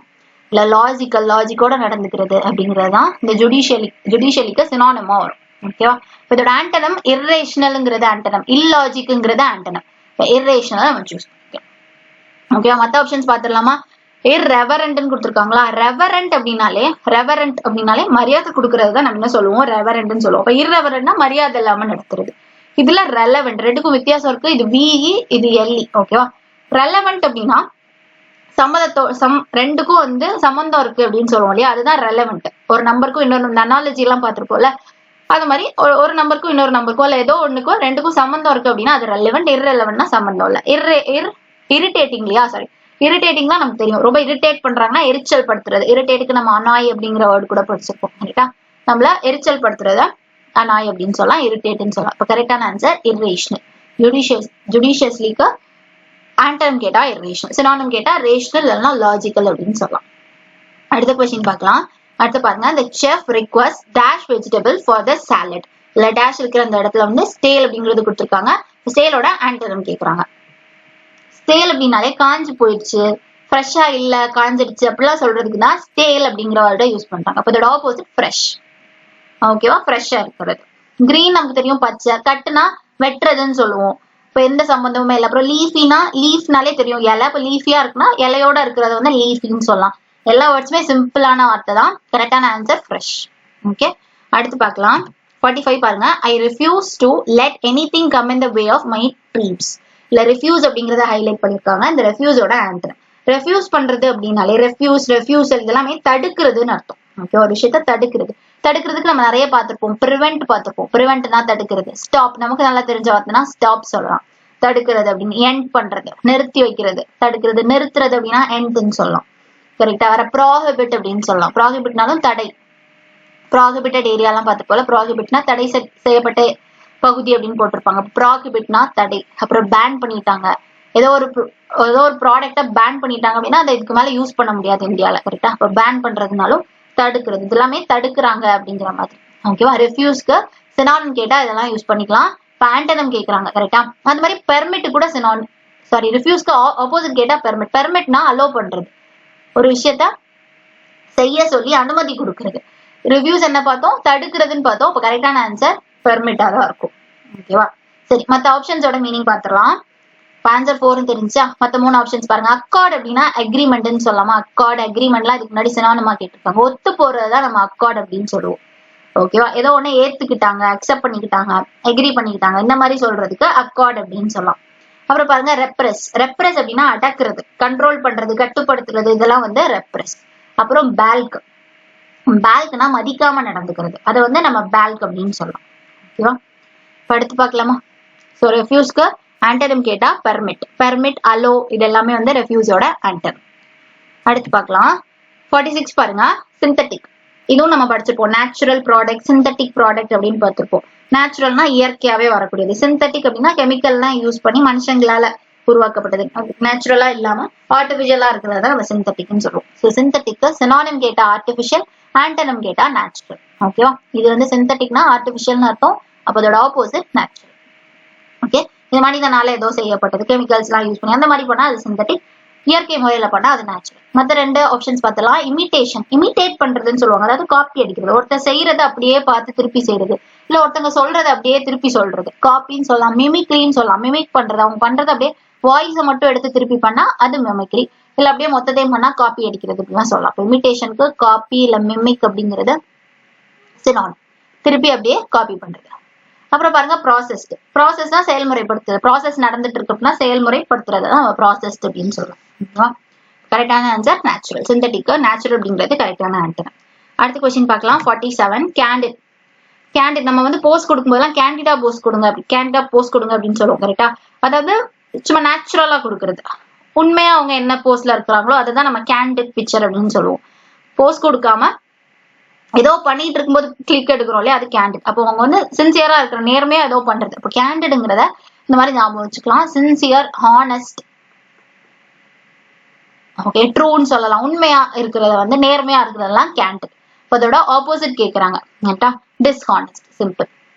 இல்ல லாஜிக்கோட நடந்துக்கிறது அப்படிங்கிறது தான் இந்த ஜுடிஷியலிக்கு சினானிமா வரும். ஓகேவா. இதோட ஆண்டனம் இர்ரேஷனல்ங்கிறது ஆண்டனம், இல்லாஜிக்ங்கிறது ஆண்டனம். இர்ரேஷனல் நம்ம சூஸ் பண்ணிக்கலாம். ஓகேவா. மற்ற ஆப்ஷன்ஸ் பார்த்துடலாமா. ரெவரண்ட்னு கொடுத்துருக்காங்களா. ரெவரண்ட் அப்படின்னாலே மரியாதை கொடுக்கறது தான் நம்ம என்ன சொல்லுவோம், ரெவரண்ட்னு சொல்லுவோம். இப்ப இர்ரெவரண்ட்னா மரியாதை இல்லாம நடத்துறது. இதுல ரெலவெண்ட், ரெண்டுக்கும் வித்தியாசம் இருக்கு. இது விஇ, இது எல்இ. ஓகேவா. ரெலவெண்ட் அப்படின்னா ரெண்டுக்கும் வந்து சம்பந்தம் இருக்கு அப்படின்னு சொல்லுவோம் இல்லையா, அதுதான் ரெலவெண்ட். ஒரு நம்பருக்கும் இன்னொரு அனாலஜி எல்லாம் பார்த்திருப்போம்ல, அது மாதிரி ஒரு நம்பருக்கும் இன்னொரு நம்பருக்கும் இல்ல ஏதோ ஒண்ணுக்கும் ரெண்டுக்கும் சம்பந்தம் இருக்கு அப்படின்னா அது ரெலவெண்ட். இர்ரெலவெண்ட்னா சம்பந்தம் இல்ல. இரிட்டேட்டிங் இல்லையா, சாரி இரிட்டேட்டிங் தான் நமக்கு தெரியும். ரொம்ப இரிட்டேட் பண்றாங்கன்னா எரிச்சல் படுத்துறது. இரிட்டேட்டுக்கு நம்ம அனாய் அப்படிங்கிற வேர்டு கூட படிச்சிருப்போம். ரைட்டா. நம்மள எரிச்சல் படுத்துறத அனாய் அப்படின்னு சொல்லலாம், இரிட்டேட்னு சொல்லலாம். இப்ப கரெக்டான ஆன்சர் இர்ரேஷனல். ஜுடிஷியஸ்லிக்கு ஆண்டனம் கேட்டா இர்ரேஷனல், சினானிம் கேட்டா ரேஷனல் இல்லைன்னா லாஜிக்கல் அப்படின்னு சொல்லலாம். அடுத்த கொஸ்டின் பார்க்கலாம். அடுத்து பாருங்க. the chef requests dash vegetable for the salad. இல்ல டேஷ் இருக்கிற அந்த இடத்துல வந்து ஸ்டேல் அப்படிங்கிறது கொடுத்துருக்காங்க. ஸ்டேலோட ஆண்டனம் கேக்குறாங்க. ஸ்டேல் அப்படின்னாலே காஞ்சு போயிடுச்சு, ஃப்ரெஷ்ஷா இல்ல, காஞ்சிடுச்சு அப்படிலாம் சொல்றதுக்கு தான் ஸ்டேல் அப்படிங்கிற வேர்டை யூஸ் பண்றாங்க. அப்ப இதோட ஆப்போசிட் ஃப்ரெஷ். ஓகேவா. ஃப்ரெஷ்ஷா இருக்கிறது. கிரீன் நமக்கு தெரியும், பச்சை. கட்டுனா வெட்டுறதுன்னு சொல்லுவோம். இப்ப எந்த சம்பந்தமுமே இல்லை. அப்புறம் லீஃபினா, லீஃப்னாலே தெரியும் இலை. இப்ப லீஃபியா இருக்குன்னா இலையோட இருக்கிறத வந்து லீஃபின்னு சொல்லலாம். எல்லா வேர்ட்ஸுமே சிம்பிளான வார்த்தை தான். கரெக்டான ஆன்சர் ஃப்ரெஷ். ஓகே அடுத்து பார்க்கலாம். 45 பாருங்க. I refuse to let anything come in the way of my dreams. இல்ல ரெஃப்யூஸ் அப்படிங்கறத ஹைலைட் பண்ணிருக்காங்க. இந்த ரெஃப்யூஸோட ஆன்சர். ரெஃப்யூஸ் பண்றது அப்படின்னாலே ரெஃப்யூசல் இதெல்லாமே தடுக்கிறதுன்னு அர்த்தம். ஓகே ஒரு விஷயத்த தடுக்கிறதுக்கு நம்ம நிறைய பார்த்திருப்போம். ப்ரிவென்ட்னா தடுக்கிறது. ஸ்டாப் நமக்கு நல்லா தெரிஞ்ச வார்த்தைனா ஸ்டாப் சொல்லலாம். தடுக்கிறது அப்படின்னு எண்ட் பண்றது, நிறுத்தி வைக்கிறது. தடுக்கிறது, நிறுத்துறது அப்படின்னா எண்ட்னு சொல்லலாம். கரெக்டா. வர ப்ராஹிபிட் அப்படின்னு சொல்லலாம். ப்ராஹிபிட்னாலும் தடை. ப்ராஹிபிட்டட் ஏரியாலாம் பார்த்துப்போல. ப்ராஹிபிட்னா தடை செய்யப்பட்ட பகுதி அப்படின்னு போட்டிருப்பாங்க. ப்ராஹிபிட்னா தடை. அப்புறம் பேன் பண்ணிட்டாங்க, ஏதோ ஒரு ப்ராடக்ட பேன் பண்ணிட்டாங்க அப்படின்னா அதை இதுக்கு மேல யூஸ் பண்ண முடியாது இந்தியால. கரெக்டா. அப்ப பேன் பண்றதுனாலும் தடுக்கிறது, இதெல்லாமே தடுக்கிறாங்க அப்படிங்கிற மாதிரி. ஓகேவா. ரெஃப்யூஸ்க்கு சினானிம் கேட்டா இதெல்லாம் யூஸ் பண்ணிக்கலாம். ஆண்டனம் கேக்குறாங்க. கரெக்டா. அந்த மாதிரி பெர்மிட் கூட ரெஃப்யூஸ்க்கு ஆப்போசிட் கேட்டா பெர்மிட். பெர்மிட்னா அலோ பண்றது, ஒரு விஷயத்த செய்ய சொல்லி அனுமதி கொடுக்கறது. ரிவ்யூஸ் என்ன பார்த்தோம், தடுக்கிறதுன்னு பார்த்தோம். இப்ப கரெக்டான ஆன்சர் பெர்மிட்டா தான் இருக்கும். ஓகேவா. சரி, மத்த ஆப்ஷன்ஸோட மீனிங் பார்த்துடலாம். ஆன்சர் 4 தெரிஞ்சா மத்த 3 ஆப்ஷன்ஸ் பாருங்க. அக்கார்ட் அப்படின்னா அக்ரிமெண்ட்னு சொல்லலாமா. அக்கார்ட், அக்ரிமெண்ட்லாம் இதுக்கு முன்னாடி சினானிமா கேட்டிருக்காங்க. ஒத்து போறதுதான் நம்ம அக்கார்ட் அப்படின்னு சொல்லுவோம். ஓகேவா. ஏதோ ஒண்ணு ஏத்துக்கிட்டாங்க, அக்செப்ட் பண்ணிக்கிட்டாங்க, அக்ரி பண்ணிக்கிட்டாங்க, இந்த மாதிரி சொல்றதுக்கு அக்கார்ட் அப்படின்னு சொல்லலாம். அப்புறம் பாருங்க ரெப்ரஸ். ரெப்ரஸ் அப்படின்னா அடக்குறது, கண்ட்ரோல் பண்றது, கட்டுப்படுத்துறது, இதெல்லாம் வந்து ரெப்ரஸ். அப்புறம் பேல்க்னா மதிக்காம நடந்துக்கிறது, அதை வந்து நம்ம பேல்க் அப்படின்னு சொல்லலாம். ஓகேவா. அடுத்து பார்க்கலாமா. ஸோ ரெஃப்யூஸ்க்கு ஆண்டனம் கேட்டா பெர்மிட், அலோ, இது எல்லாமே வந்து ரெஃப்யூஸோட ஆண்டனம். அடுத்து பார்க்கலாம். 46 பாருங்க. சிந்தட்டிக். இதுவும் நம்ம படிச்சிருப்போம். நேச்சுரல் ப்ராடக்ட், சிந்தட்டிக் ப்ராடக்ட் அப்படின்னு பார்த்திருப்போம். நேச்சுரல்னா இயற்கையாவே வரக்கூடியது. சிந்தட்டிக் அப்படின்னா கெமிக்கல்லாம் யூஸ் பண்ணி மனுஷங்களால உருவாக்கப்பட்டது. நேச்சுரலா இல்லாம ஆர்டிபிஷியலா இருக்கிறத நம்ம சிந்தட்டிக்னு சொல்லுவோம். ஸோ சிந்தட்டிக்கு சினானிம் கேட்டா ஆர்டிபிஷியல், ஆண்டனம் கேட்டா நேச்சுரல். ஓகேவா. இது வந்து சிந்தட்டிக்னா ஆர்டிபிஷியல்னு அர்த்தம். அப்ப அதோட ஆப்போசிட் நேச்சுரல். ஓகே. இது மனிதனால ஏதோ செய்யப்பட்டது, கெமிக்கல்ஸ் எல்லாம் யூஸ் பண்ணி அந்த மாதிரி போனா அது சிந்தட்டிக். இயற்கை முறையில பண்ணா அது நேச்சுரல். மத்த ரெண்டு ஆப்ஷன்ஸ் பார்த்தலாம். இமிட்டேஷன், இமிட்டேட் பண்றதுன்னு சொல்லுவாங்க, அதாவது காப்பி அடிக்கிறது. ஒருத்தர் செய்யறதை அப்படியே பார்த்து திருப்பி செய்யறது, இல்ல ஒருத்தங்க சொல்றதை அப்படியே திருப்பி சொல்றது, காப்பின்னு சொல்லலாம். மிமிக்ரின்னு சொல்லலாம், மிமிக் பண்றது, அவங்க பண்றது அப்படியே வாய்ஸை மட்டும் எடுத்து திருப்பி பண்ணா அது மிமிக்ரி, இல்ல அப்படியே மொத்தத்தையும் பண்ணா காப்பி அடிக்கிறது அப்படிலாம் சொல்லலாம். இமிட்டேஷனுக்கு காப்பி இல்ல மிமிக் அப்படிங்கிறது சினானிம், திருப்பி அப்படியே காப்பி பண்றது. அப்புறம் பாருங்க ப்ராசஸ்ட், ப்ராசஸ்னா செயல்முறைப்படுத்துறது, ப்ராசஸ் நடந்துட்டு இருக்கு அப்படின்னா செயல்முறைப்படுத்துறது தான் ப்ராசஸ்ட் அப்படின்னு சொல்றோம். கரெக்டான ஆன்சர் நேச்சுரல். சிந்தட்டிக் நேச்சுரல் அப்படிங்கிறது கரெக்டான ஆன்சர். அடுத்த கொஸ்டின் பார்க்கலாம். 47 கேண்டிட். கேண்டிட் நம்ம வந்து போஸ்ட் கொடுக்கும்போதெல்லாம் கேண்டிடா போஸ்ட் கொடுங்க, கேண்டிடா போஸ்ட் கொடுங்க அப்படின்னு சொல்லுவோம், கரெக்டா? அதாவது சும்மா நேச்சுரலா கொடுக்கறது, உண்மையா அவங்க என்ன போஸ்ட்ல இருக்கிறாங்களோ அதுதான் நம்ம கேண்டிட் பிக்சர் அப்படின்னு சொல்லுவோம். போஸ்ட் கொடுக்காம ஏதோ பண்ணிட்டு இருக்கும்போது கிளிக் எடுக்கிறோம் இல்லையா, அது கேண்டிட். அப்போ அவங்க வந்து சின்சியரா இருக்கிற, நேர்மையா ஏதோ பண்றது. இப்போ கேண்டிட்ங்கிறத இந்த மாதிரி ஞாபகம் வச்சுக்கலாம். சின்சியர், ஹானஸ்ட், ஓகே, ட்ரூன்னு சொல்லலாம். உண்மையா இருக்கிறத வந்து நேர்மையா இருக்கிறதெல்லாம் கேண்டிட். இப்போ அதோட ஆப்போசிட் கேட்கறாங்க, கரெக்டா? டிஸ்ஹானஸ்ட். சிம்பிள்.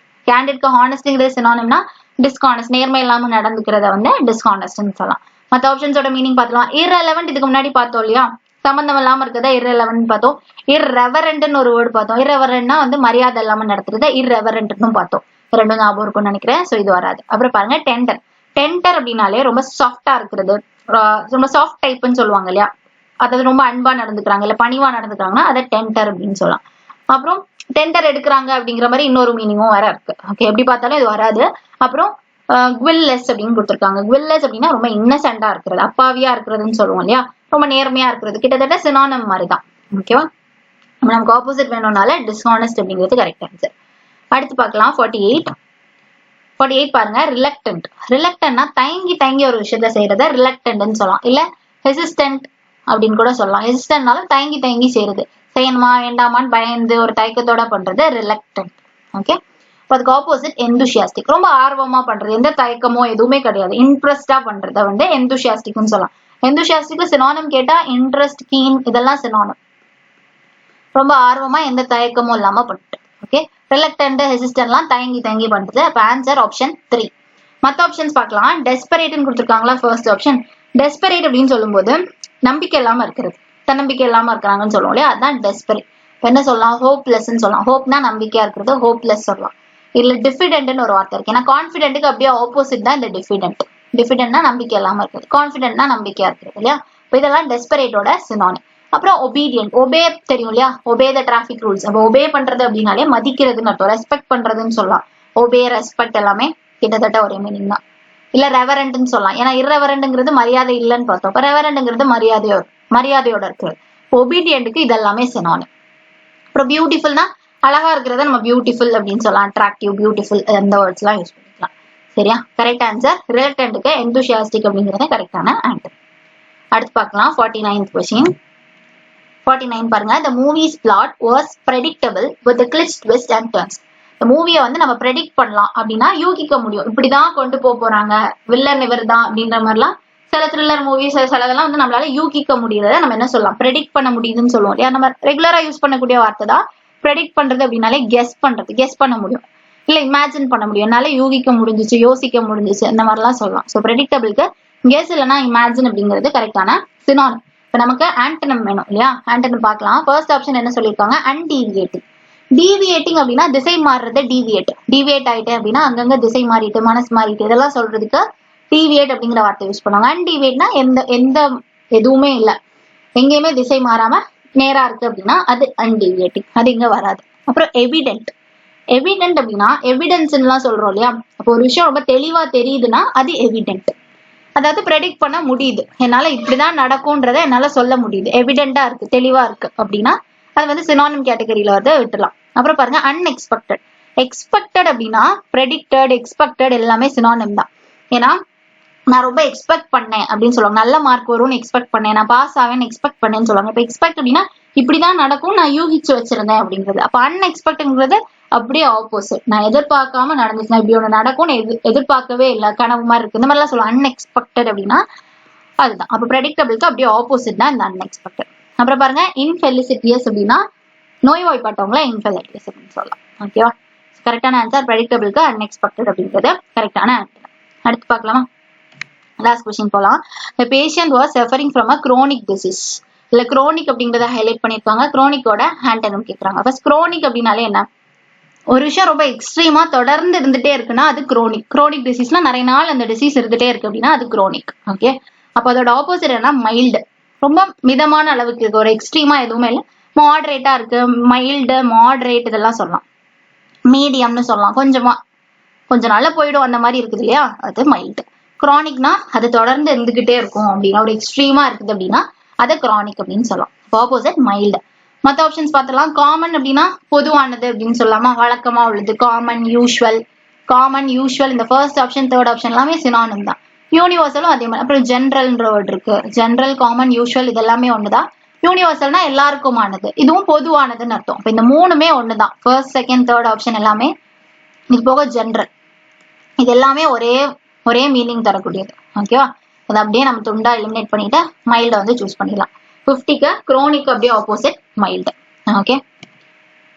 கேண்டிட்க்கு ஹானஸ்ட்ங்கிறது சினானிம்னா டிஸ்ஹானஸ்ட், நேர்மை இல்லாம நடந்துக்கிறத வந்து டிஸ்ஹானஸ்ட்னு சொல்லலாம். மற்ற ஆப்ஷன்ஸோட மீனிங் பார்க்கலாம். இரலவென்ட் இதுக்கு முன்னாடி பார்த்தோம் இல்லையா, சம்பந்தம் இல்லாம இருக்கிறத இரலவென்ட் பார்த்தோம். இர்ரெவரண்ட்னு ஒரு வேர்டு பார்த்தோம். இர்ரெவரண்ட்னா வந்து மரியாதை இல்லாம நடத்துறத இர்ரெவரண்ட்னு பார்த்தோம். ரெண்டும் ஞாபகம் இருக்கும்னு நினைக்கிறேன். சோ இது வராது. அப்புறம் பாருங்க டெண்டர். டெண்டர் அப்படின்னாலே ரொம்ப சாஃப்டா இருக்கிறது, ரொம்ப சாஃப்ட் டைப்னு சொல்லுவாங்க இல்லையா, அதாவது ரொம்ப அன்பா நடந்துக்கிறாங்க இல்ல பணிவா நடந்துக்கிறாங்கன்னா அதை டெண்டர் அப்படின்னு சொல்லலாம். அப்புறம் டெண்டர் எடுக்கிறாங்க அப்படிங்கிற மாதிரி இன்னொரு மீனிங்கும் வேற இருக்கு. ஓகே, எப்படி பார்த்தாலும் இது வராது. அப்புறம் குவில்லெஸ் அப்படின்னு கொடுத்துருக்காங்க. குவில்லெஸ் அப்படின்னா ரொம்ப இன்னசென்டா இருக்கிறது, அப்பாவியா இருக்கிறதுன்னு சொல்லுவோம் இல்லையா, ரொம்ப நேர்மையா இருக்கிறது, கிட்டத்தட்ட சினானிம் மாதிரி தான். ஓகேவா? நமக்கு ஆப்போசிட் வேணும்னால டிஸ்ஹானஸ்ட் அப்படிங்கிறது கரெக்ட் ஆன்சர். அடுத்து பார்க்கலாம் 48 பாருங்க. ரிலக்டன்ட். ரிலக்டன்ட்னா தயங்கி தயங்கி ஒரு விஷயத்த செய்யறத ரிலக்டன்ட்னு சொல்லலாம், இல்ல ஹெசிஸ்டன்ட் அப்படின்னு கூட சொல்லலாம். ஹெசிஸ்டன்ட்னாலும் தயங்கி தயங்கி செய்யறது, செய்யணுமா வேண்டாமான்னு பயந்து ஒரு தயக்கத்தோட பண்றது ரிலக்டன்ட். ஓகே, அதுக்கு ஆப்போசிட் எந்தூசியாஸ்டிக், ரொம்ப ஆர்வமா பண்றது, எந்த தயக்கமோ எதுவுமே கிடையாது, இன்ட்ரெஸ்டா பண்றத வந்து எந்தூசியாஸ்டிக்னு சொல்லலாம். எந்தூசியாஸ்டிக் சினானிம் கேட்டா இன்ட்ரெஸ்ட், கீன் இதெல்லாம் சினானிம். ரொம்ப ஆர்வமா எந்த தயக்கமும் இல்லாம பண்ணிட்டு. ஓகே, ரிலக்டன்ட், ஹெசிஸ்டன்ட்லாம் தயங்கி தயங்கி பண்றது. அப்ப ஆன்சர் ஆப்ஷன் 3. மற்ற ஆப்ஷன்ஸ் பார்க்கலாம். டெஸ்பரேட்னு கொடுத்துருக்காங்களா ஃபர்ஸ்ட் ஆப்ஷன். டெஸ்பரேட் அப்படின்னு சொல்லும்போது நம்பிக்கை இல்லாம இருக்கிறது, தன்னம்பிக்கை இல்லாம இருக்கிறாங்கன்னு சொல்லுவோம் இல்லையா, அதுதான் டெஸ்பரேட். என்ன சொல்லலாம்? ஹோப்லெஸ்ன்னு சொல்லலாம். ஹோப்னா நம்பிக்கையா இருக்கிறது, ஹோப்லெஸ் சொல்லலாம். இல்ல டிஃபிடென்ட்னு ஒரு வார்த்தை இருக்கு. ஏன்னா கான்ஃபிடென்ட்டுக்கு அப்படியே ஆப்போசிட் தான் இந்த டிஃபிடென்ட். டிஃபிடென்ட்னா நம்பிக்கை இல்லாம இருக்கிறது, கான்ஃபிடென்ட்னா நம்பிக்கையா இருக்கிறது இல்லையா. இதெல்லாம் டெஸ்பரேட்டோட சினானிம். அப்புறம் ஒபீடியன்ட், ஒபே தெரியும் இல்லையா, ஒபே த டிராபிக் ரூல்ஸ். அப்போ ஒபே பண்றது அப்படின்னாலே மதிக்கிறதுன்னு அர்த்தம், ரெஸ்பெக்ட் பண்றதுன்னு சொல்லலாம். ஒபே, ரெஸ்பெக்ட் எல்லாமே கிட்டத்தட்ட ஒரே மீனிங் தான். இல்ல ரெவரண்ட்னு சொல்லலாம், ஏன்னா இரவரண்ட்ங்கிறது மரியாதை இல்லைன்னு பார்த்தோம். இப்போ ரெவரண்ட்ங்கிறது மரியாதையோட இருக்கிறது. ஒபீடியன்ட்டுக்கு இதெல்லாமே சினானிம். அப்புறம் பியூட்டிஃபுல்னா அழகா இருக்கிறத நம்ம பியூட்டிஃபுல் அப்படின்னு சொல்லலாம், அட்ராக்டிவ், பியூட்டிஃபுல் இந்த வேர்ட்ஸ் எல்லாம் யூஸ் பண்ணிக்கலாம். சரியா? கரெக்ட் ஆன்சர் ரிலக்டன்ட்டுக்கு எந்தூசியாஸ்டிக் அப்படிங்கிறது கரெக்டான ஆன்சர். அடுத்து பார்க்கலாம் 49th கொஸ்டின். 49 பாருங்க. The movie's plot was predictable with the twist and turns. இந்த மூவியை வந்து நம்ம ப்ரெடிக்ட் பண்ணலாம் அப்படின்னா யூகிக்க முடியும், இப்படிதான் கொண்டு போறாங்க, வில்லன் இவர் தான் அப்படின்ற மாதிரிலாம். சில த்ரில்லர் மூவிஸ் சிலதெல்லாம் வந்து நம்மளால யூகிக்க முடியறத நம்ம என்ன சொல்லலாம், ப்ரெடிக்ட் பண்ண முடியுதுன்னு சொல்லுவோம் இல்லையா. நம்ம ரெகுலரா யூஸ் பண்ணக்கூடிய வார்த்தை தான் ப்ரெடிக்ட் பண்றது அப்படின்னாலே கெஸ் பண்றது, கெஸ் பண்ண முடியும், இல்ல இமேஜின் பண்ண முடியும், என்னால யூகிக்க முடிஞ்சிச்சு, யோசிக்க முடிஞ்சிச்சு, இந்த மாதிரிலாம் சொல்லலாம். ஸோ ப்ரெடிக்டபிளுக்கு கெஸ் இல்லைன்னா இமேஜின் அப்படிங்கிறது கரெக்டான சினானிம். இப்போ நமக்கு ஆன்டனம் வேணும் இல்லையா, ஆன்டனம் பார்க்கலாம். ஃபர்ஸ்ட் ஆப்ஷன் என்ன சொல்லியிருக்காங்க, அன்டீவியேட்டிங். டீவியேட்டிங் அப்படின்னா திசை மாறுறது, டிவியேட் ஆயிட்டு அப்படின்னா அங்கங்க திசை மாறிட்டு, மனசு மாறிட்டு, இதெல்லாம் சொல்றதுக்கு டீவியேட் அப்படிங்கிற வார்த்தை யூஸ் பண்ணுவாங்க. அன்டீவியேட்னா எந்த எதுவுமே இல்லை, எங்கேயுமே திசை மாறாம நேரா இருக்கு அப்படின்னா அது அன்டீவியேட்டிங், அது இங்க வராது. அப்புறம் எவிடென்ட். எவிடென்ட் அப்படின்னா எவிடன்ஸ் எல்லாம் சொல்றோம் இல்லையா, அப்போ ஒரு விஷயம் ரொம்ப தெளிவா தெரியுதுன்னா அது எவிடென்ட். அதாவது ப்ரெடிக்ட் பண்ண முடியுது, என்னால இப்படிதான் நடக்கும்ன்றத என்னால சொல்ல முடியுது, எவிடென்டா இருக்கு, தெளிவா இருக்கு அப்படின்னா அது வந்து சினானிம் கேட்டகரியில வந்து விட்டுலாம். அப்புறம் பாருங்க அன்எக்ஸ்பெக்டட். எக்ஸ்பெக்டட் அப்படின்னா ப்ரெடிக்டட், எக்ஸ்பெக்டட் எல்லாமே சினானிம் தான். ஏன்னா நான் ரொம்ப எக்ஸ்பெக்ட் பண்ணேன் அப்படின்னு சொல்லுவாங்க, நல்ல மார்க் வரும்னு எக்ஸ்பெக்ட் பண்ணேன், நான் பாஸ் ஆவேன்னு எக்ஸ்பெக்ட் பண்ணேன்னு சொல்லுவாங்க. இப்போ எக்ஸ்பெக்ட் அப்படின்னா இப்படிதான் நடக்கும், நான் யூகிச்சு வச்சிருந்தேன் அப்படிங்கிறது. அப்ப அன்எக்ஸ்பெக்ட்ங்கிறது அப்படியே ஆப்போசிட், நான் எதிர்பார்க்காம நடந்துச்சு, நான் இப்படி ஒண்ணு நடக்கும்னு எதிர்பார்க்கவே இல்லை, கனவு மாதிரி இருக்கு, இந்த மாதிரிலாம் சொல்லுவாங்க. அன்எக்ஸ்பெக்டட் அப்படின்னா அதுதான். அப்ப ப்ரெடிக்டபிளுக்கு அப்படியே ஆப்போசிட் தான் இந்த அன்எக்ஸ்பெக்டட். அப்புறம் பாருங்க இன்ஃபெலிசிட்டியஸ் அப்படின்னா நோய்வாய்ப்பட்டவங்கள இன்ஃபெலிசிட்டியஸ் அப்படின்னு சொல்லலாம். ஓகேவா? கரெக்டான ஆன்சர் ப்ரெடிக்டபிளுக்கு அன்எக்ஸ்பெக்டட் அப்படிங்கிறது கரெக்டான ஆன்சர். அடுத்து பார்க்கலாமா? லாஸ்ட் கொஸ்டின் போலாம். The patient was suffering from a chronic disease. இல்ல chronic அப்படிங்கறத ஹைலைட் பண்ணிருக்காங்க. chronic-ஓட ஆன்டோனிம் கேக்குறாங்க. ஃபர்ஸ்ட் chronic அப்படினாலே என்ன? ஒரு விஷயம் ரொம்ப எக்ஸ்ட்ரீமா தொடர்ந்து இருந்துட்டே இருக்குன்னா அது குரோனிக். குரோனிக் டிசீஸ்னா நிறைய நாள் அந்த டிசீஸ் இருந்துட்டே இருக்கு அப்படின்னா அது குரோனிக். ஓகே, அப்ப அதோட ஆப்போசிட் என்ன? மைல்டு. ரொம்ப மிதமான அளவுக்கு இருக்கு, ஒரு எக்ஸ்ட்ரீமா எதுவுமே இல்லை, மாடரேட்டா இருக்கு. மைல்டு, மாடரேட் இதெல்லாம் சொல்லலாம். மீடியம்னு சொல்லலாம். கொஞ்ச நாள்ல போயிடும் அந்த மாதிரி இருக்குது இல்லையா, அது மைல்டு. குரானிக்னா அது தொடர்ந்து இருந்துகிட்டே இருக்கும் அப்படின்னா, ஒரு எக்ஸ்ட்ரீமா இருக்குது அப்படின்னா அதை குரானிக் அப்படின்னு சொல்லலாம். Opposite mild. மற்ற ஆப்ஷன்ஸ் பார்த்தலாம். காமன் அப்படின்னா பொதுவானது அப்படின்னு சொல்லாமா, வழக்கமா உள்ளது. Common, usual. காமன், யூஷுவல் இந்த ஃபர்ஸ்ட் ஆப்ஷன் தேர்ட் ஆப்ஷன் எல்லாமே சினானிம் தான். யூனிவர்சலும் அதே மாதிரி. அப்புறம் ஜென்ரல்ன்ற வேர்ட் இருக்கு. ஜென்ரல், காமன், யூஷுவல் இது எல்லாமே ஒண்ணுதான். யூனிவர்சல்னா எல்லாருக்குமானது, இதுவும் பொதுவானதுன்னு அர்த்தம். இப்போ இந்த மூணுமே ஒண்ணுதான். ஃபர்ஸ்ட், செகண்ட், தேர்ட் ஆப்ஷன் எல்லாமே. இது போக ஜென்ரல், இது எல்லாமே ஒரே மீனிங் தரக்கூடியது. ஓகேவா, அதை அப்படியே நம்ம துண்டா எலிமினேட் பண்ணிட்டு மைல்ட வந்து சூஸ் பண்ணிடலாம். 50க்கு குரோனிக் அப்படியே ஆப்போசிட் மைல்டு. ஓகே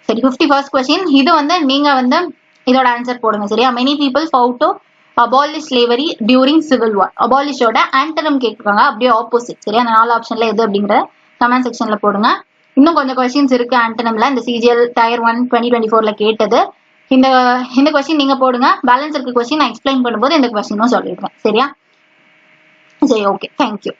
சரி, 51st கொஸ்டின். இது வந்து நீங்க வந்து இதோட ஆன்சர் போடுங்க சரியா. Many people fought to abolish slavery during civil war. அபாலிஷோட ஆன்டனம் கேட்குறாங்க, அப்படியே ஆப்போசிட் சரியா. அந்த 4 ஆப்ஷன்ல எது அப்படிங்கிற கமெண்ட் செக்ஷன்ல போடுங்க. இன்னும் கொஞ்சம் கொஸ்டின்ஸ் இருக்கு ஆன்டனம்ல. இந்த சிஜிஎல் டயர் 1 2024ல கேட்டது. இந்த கொஸ்டின் நீங்க போடுங்க. பேலன்ஸ் இருக்க கொஸ்டின் நான் எக்ஸ்பிளைன் பண்ணும்போது இந்த கொஸ்டினும் சொல்லிடுறேன் சரியா. சரி, ஓகே, தேங்க்யூ.